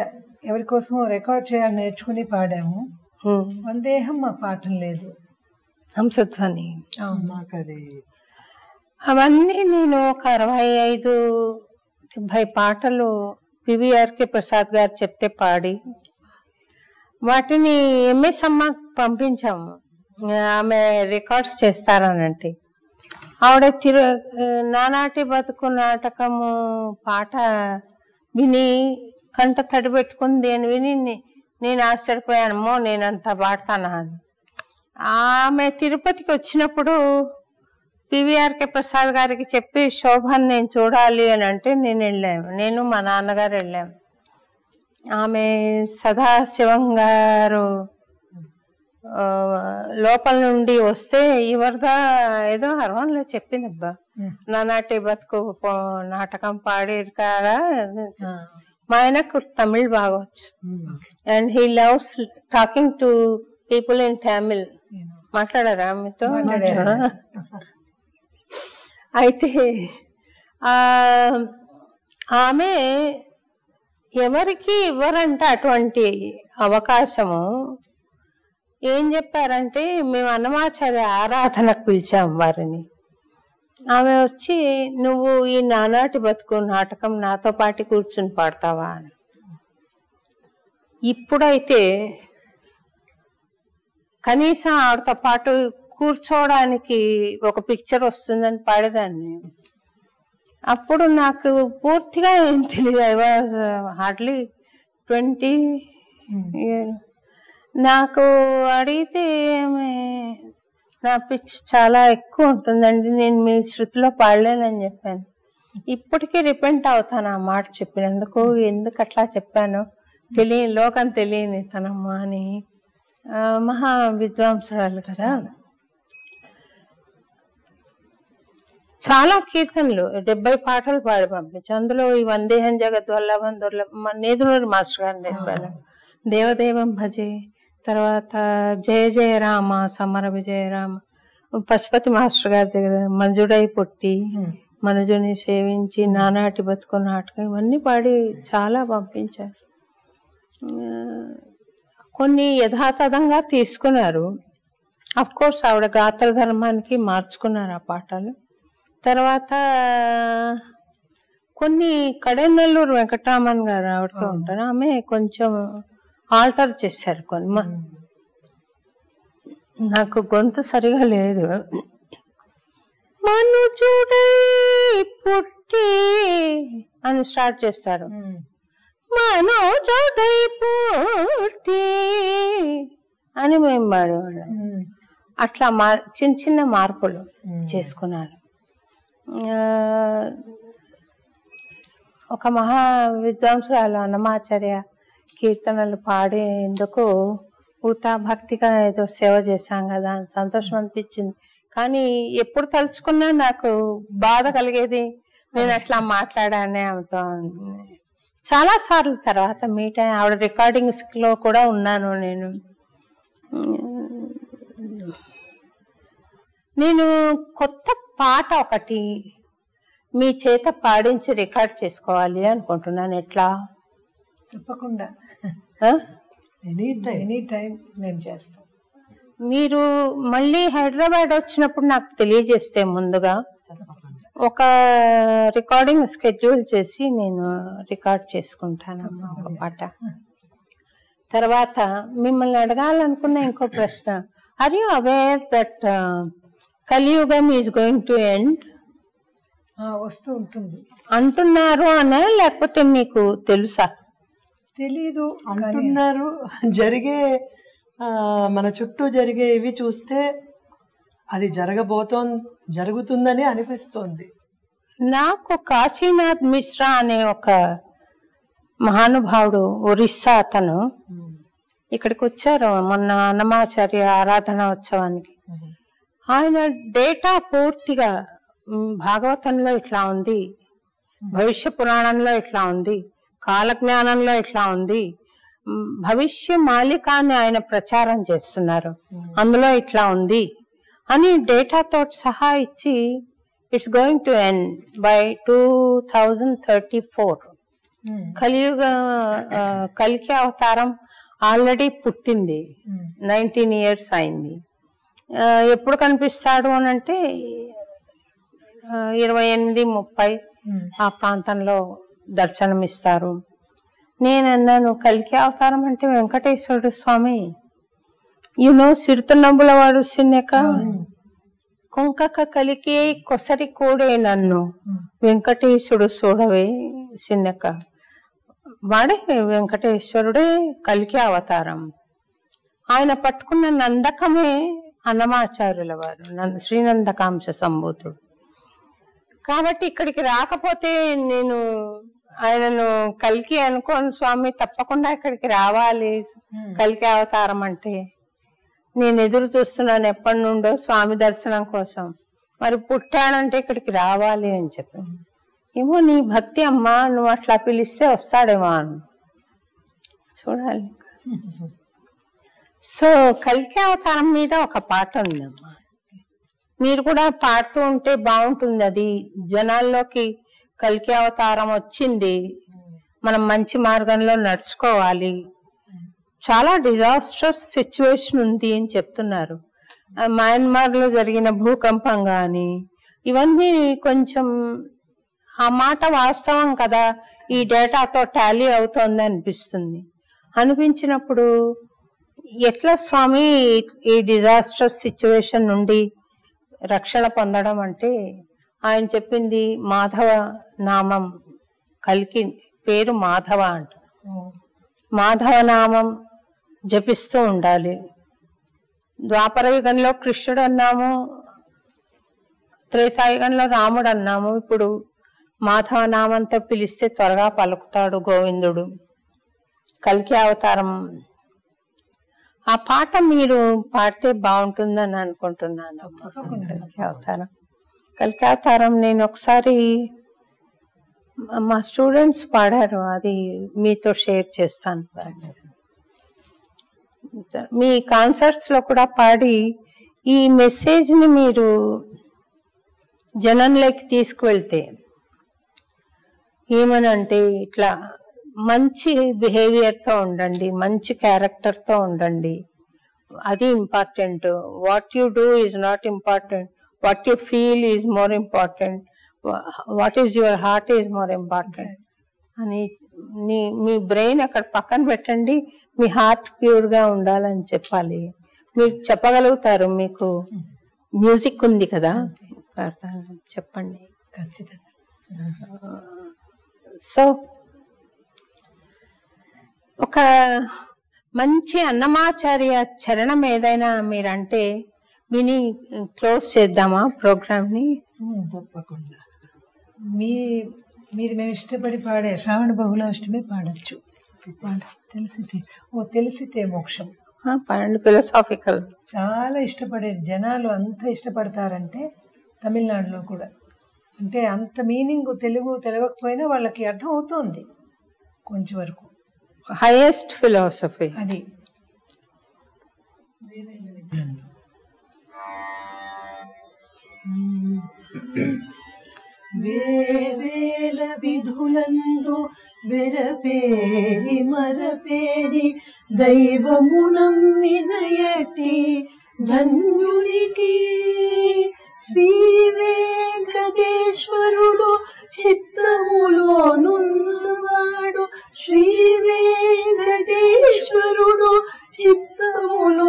ఎవరి కోసమో రికార్డ్ చేయాలని నేర్చుకుని పాడాము. వందేహం మా పాఠం లేదు. హంసధ్వని మాకది అవన్నీ నేను ఒక 65-70 పాటలు పివిఆర్కే ప్రసాద్ గారు చెప్తే పాడి వాటిని ఎంఎస్ అమ్మకి పంపించాము. ఆమె రికార్డ్స్ చేస్తారనంటే ఆవిడ నానాటి బతుకు నాటకము పాట విని కంట తడి పెట్టుకుని దేని విని నేను ఆశ్చర్యపోయానమ్మో నేనంత పాడతానా అని. ఆమె తిరుపతికి వచ్చినప్పుడు పివిఆర్కే ప్రసాద్ గారికి చెప్పి శోభన్ నేను చూడాలి అని అంటే నేను వెళ్ళాము. నేను మా నాన్నగారు వెళ్ళాము. ఆమె సదాశివం గారు లోపల నుండి వస్తే ఇవరదా ఏదో హర్వాన్లో చెప్పింది, అబ్బా నానాటి బతుకు నాటకం పాడారు కదా. మా ఆయనకు తమిళ్ బాగా వచ్చు. And he loves talking to people in Tamil. మాట్లాడారా మీతో? అయితే ఆమె ఎవరికి ఇవ్వరంట అటువంటి అవకాశము. ఏం చెప్పారంటే మేము అన్నమాచార్య ఆరాధనకు పిలిచాం వారిని. ఆమె వచ్చి నువ్వు ఈ నానాటి బతుకు నాటకం నాతో పాటు కూర్చుని పాడతావా అని. ఇప్పుడైతే కనీసం ఆవిడతో పాటు కూర్చోవడానికి ఒక పిక్చర్ వస్తుందని పాడేదాన్ని. అప్పుడు నాకు పూర్తిగా ఏం తెలియదు. I was hardly 20 years. నాకు అడిగితే నా పిచ్ చాలా ఎక్కువ ఉంటుందండి, నేను మీ శృతిలో పాడలేనని చెప్పాను. ఇప్పటికీ రిపెంట్ అవుతాను ఆ మాట చెప్పినందుకు. ఎందుకు అట్లా చెప్పాను లోకం తెలియని తనమ్మా అని. మహా విద్వాంసురాలు కదా. చాలా కీర్తనలు 70 పాటలు పాడి పంపించు. అందులో ఈ వందేహం జగద్వల్లభం దుర్లభం నేదులూరి మాస్టర్ గారు నేర్పాను. దేవదేవం భజే, తర్వాత జయ జయ రామ సమర విజయరామ, పశుపతి మాస్టర్ గారి దగ్గర మంజుడై పుట్టి మనుజుని సేవించి నానాటి బతుకు నాటకం ఇవన్నీ పాడి చాలా పంపించారు. కొన్ని యథాతథంగా తీసుకున్నారు. అఫ్ కోర్స్ ఆవిడ గాత్ర ధర్మానికి మార్చుకున్నారు ఆ పాటలు. తర్వాత కొన్ని కడెనల్లూరు వెంకటరామన్ గారు ఆవిడతో ఉంటారు, ఆమె కొంచెం ఆల్టర్ చేశారు కొన్ని. నాకు గొంతు సరిగా లేదు. మనుజుడై పుట్టి అని స్టార్ట్ చేస్తారు. మనుజుడై పుట్టి అని మేము పాడేవాళ్ళం. అట్లా చిన్న చిన్న మార్పులు చేసుకున్నారు. ఒక మహా విద్వాంసురాలు అన్నమాచార్య కీర్తనలు పాడేందుకు పూర్తా భక్తిగా ఏదో సేవ చేశాం కదా అని సంతోషం అనిపించింది. కానీ ఎప్పుడు తలుచుకున్నా నాకు బాధ కలిగేది, నేను అట్లా మాట్లాడానే ఆమెతో. చాలా సార్లు తర్వాత మీట్ అయ్యి ఆవిడ రికార్డింగ్స్ లో కూడా ఉన్నాను. నేను కొత్త పాట ఒకటి మీ చేత పాడించి రికార్డ్ చేసుకోవాలి అనుకుంటున్నాను. ఎట్లా? తప్పకుండా ఎనీ టైం మేము చేస్తాం. మీరు మళ్ళీ హైదరాబాద్ వచ్చినప్పుడు నాకు తెలియజేస్తే ముందుగా ఒక రికార్డింగ్ స్కెడ్యూల్ చేసి నేను రికార్డ్ చేసుకుంటానమ్మా ఒక పాట. తర్వాత మిమ్మల్ని అడగాలనుకున్న ఇంకో ప్రశ్న, ఆర్ యు అవేర్ దట్ కలియుగం ఈజ్ గోయింగ్ టు ఎండ్? వస్తూ ఉంటుంది అంటున్నారు అనే, లేకపోతే మీకు తెలుసా? తెలీదు అంటున్నారు. జరిగే మన చుట్టూ జరిగే ఇవి చూస్తే అది జరుగుతుందని అనిపిస్తోంది. నాకు కాశీనాథ్ మిశ్రా అనే ఒక మహానుభావుడు, ఒరిస్సా అతను, ఇక్కడికి వచ్చారు మొన్న అన్నమాచార్య ఆరాధన ఉత్సవానికి. ఆయన డేటా పూర్తిగా భాగవతంలో ఇట్లా ఉంది, భవిష్య పురాణంలో ఇట్లా ఉంది, కాలజ్ఞానంలో ఇట్లా ఉంది, భవిష్య మాలికాన్ని ఆయన ప్రచారం చేస్తున్నారు, అందులో ఇట్లా ఉంది అని డేటాతో సహా ఇచ్చి it's going to end by 2034. కలికి అవతారం ఆల్రెడీ పుట్టింది, 19 years అయింది. ఎప్పుడు కనిపిస్తాడు అని అంటే 28-30 ఆ ప్రాంతంలో దర్శనమిస్తారు. నేనన్నాను, కలికి అవతారం అంటే వెంకటేశ్వరుడు స్వామి, సిరుతన్నబ్బుల వాడు సిన్నెక కుంకక కలికి కొసరి కూడే నన్ను వెంకటేశుడు చూడవే సిన్నెక వాడే వెంకటేశ్వరుడే కల్కి అవతారం. ఆయన పట్టుకున్న నందకమే అన్నమాచార్యుల వారు, శ్రీనందకాంశ సంభూతుడు. కాబట్టి ఇక్కడికి రాకపోతే నేను ఆయనను కల్కి అనుకోను స్వామి, తప్పకుండా ఇక్కడికి రావాలి కల్కి అవతారం అంటే. నేను ఎదురు చూస్తున్నాను ఎప్పటి నుండో స్వామి దర్శనం కోసం. మరి పుట్టాడంటే ఇక్కడికి రావాలి అని చెప్పి. ఏమో నీ భక్తి అమ్మా, నువ్వు అట్లా పిలిస్తే వస్తాడేమో అని చూడాలి. సో కల్కి అవతారం మీద ఒక పాట ఉందమ్మా, మీరు కూడా పాడుతూ ఉంటే బాగుంటుంది. అది జనాల్లోకి కల్కి అవతారం వచ్చింది, మనం మంచి మార్గంలో నడుచుకోవాలి, చాలా డిజాస్ట్రస్ సిచ్యువేషన్ ఉంది అని చెప్తున్నారు. మయన్మార్ లో జరిగిన భూకంపం గాని ఇవన్నీ కొంచెం ఆ మాట వాస్తవం కదా, ఈ డేటాతో టాలీ అవుతోంది అనిపించినప్పుడు ఎట్లా స్వామి ఈ డిజాస్ట్రస్ సిచ్యువేషన్ నుండి రక్షణ పొందడం అంటే, ఆయన చెప్పింది మాధవ నామం, కల్కి పేరు మాధవ అంట. మాధవ నామం జపిస్తూ ఉండాలి. ద్వాపర యుగంలో కృష్ణుడు అన్నాము, త్రేతాయుగంలో రాముడు అన్నాము, ఇప్పుడు మాధవ నామంతో పిలిస్తే త్వరగా పలుకుతాడు గోవిందుడు. కల్కి అవతారం ఆ పాట మీరు పాడితే బాగుంటుందని అనుకుంటున్నాను. కల్కి అవతారం నేను ఒకసారి మా స్టూడెంట్స్ పాడారు, అది మీతో షేర్ చేస్తాను. మీ కాన్సర్ట్స్ లో కూడా పాడి ఈ మెసేజ్ ని మీరు జనంలోకి తీసుకువెళ్తే ఏమనంటే, ఇట్లా మంచి బిహేవియర్ తో ఉండండి, మంచి క్యారెక్టర్ తో ఉండండి, అది important. What you do is not important, what you feel is more important, what is your heart is more important అని మీ బ్రెయిన్ అక్కడ పక్కన పెట్టండి, మీ హార్ట్ ప్యూర్ గా ఉండాలని చెప్పాలి. మీరు చెప్పగలుగుతారు, మీకు మ్యూజిక్ ఉంది కదా, చెప్పండి. సో ఒక మంచి అన్నమాచార్య చరణం ఏదైనా మీరంటే విని క్లోజ్ చేద్దామా ప్రోగ్రామ్ ని? తప్పకుండా. మీరు మేము ఇష్టపడి పాడే శ్రావణ బహుళాష్టమి పాడచ్చు. తెలిసితే మోక్షం పాడండి. ఫిలాసాఫికల్ చాలా ఇష్టపడేది, జనాలు అంత ఇష్టపడతారంటే తమిళనాడులో కూడా. అంటే అంత మీనింగ్ తెలుగు తెలియకపోయినా వాళ్ళకి అర్థం అవుతుంది కొంచెం వరకు. హైయెస్ట్ ఫిలాసఫీ అది. వేవేల విధులందు వెరపేరి మరపేరి దైవమునమ్మినయటి ధన్యునికి శ్రీ వెంకటేశ్వరుడు చిత్తములోనున్నవాడు, శ్రీ వెంకటేశ్వరుడు చిత్తములోనున్నవాడు,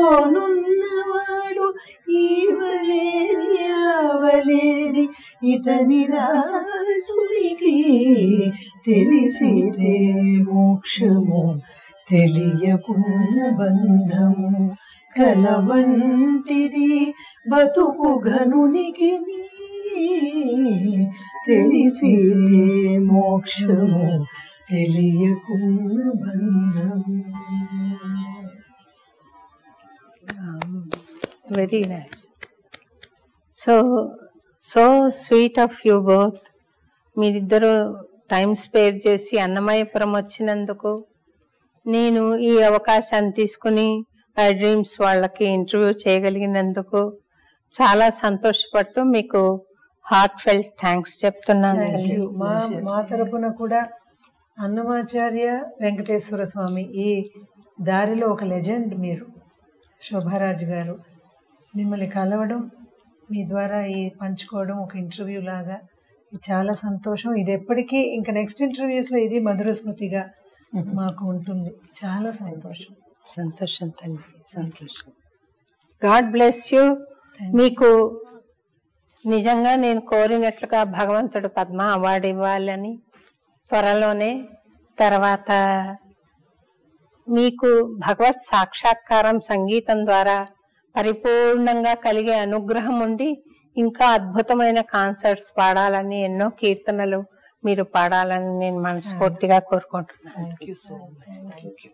ఈవలేడి ఇతని దాసునికి తెలిసితే మోక్షము, తెలియకున్న బంధము కలవంటిది బతుకు ఘనునికి, తెలిసితే మోక్షము, తెలియకున్న బంధము. Very nice. So sweet of you both. మీరిద్దరు టైం స్పేర్ చేసి అన్నమయ్యపురం వచ్చినందుకు, నేను ఈ అవకాశాన్ని తీసుకుని ఐ డ్రీమ్స్ వాళ్ళకి ఇంటర్వ్యూ చేయగలిగినందుకు చాలా సంతోషపడుతూ మీకు హార్ట్ ఫెల్ట్ థ్యాంక్స్ చెప్తున్నాను. మా తరపున కూడా అన్నమాచార్య వెంకటేశ్వర స్వామి ఈ దారిలో ఒక లెజెండ్. మీరు శోభారాజు గారు, మిమ్మల్ని కలవడం, మీ ద్వారా ఈ పంచుకోవడం ఒక ఇంటర్వ్యూ లాగా చాలా సంతోషం. ఇది ఎప్పటికీ ఇంకా నెక్స్ట్ ఇంటర్వ్యూస్ లో ఇది మధుర స్మృతిగా మాకు ఉంటుంది. చాలా సంతోషం. సంతోషం తల్లి, సంతోషం. God bless you. మీకు నిజంగా నేను కోరినట్లుగా భగవంతుడు పద్మ అవార్డు ఇవ్వాలని త్వరలోనే తర్వాత మీకు భగవత్ సాక్షాత్కారం సంగీతం ద్వారా పరిపూర్ణంగా కలిగే అనుగ్రహం ఉండి ఇంకా అద్భుతమైన కాన్సర్ట్స్ పాడాలని, ఎన్నో కీర్తనలు మీరు పాడాలని నేను మనస్ఫూర్తిగా కోరుకుంటున్నాను. Thank you so much. Thank you.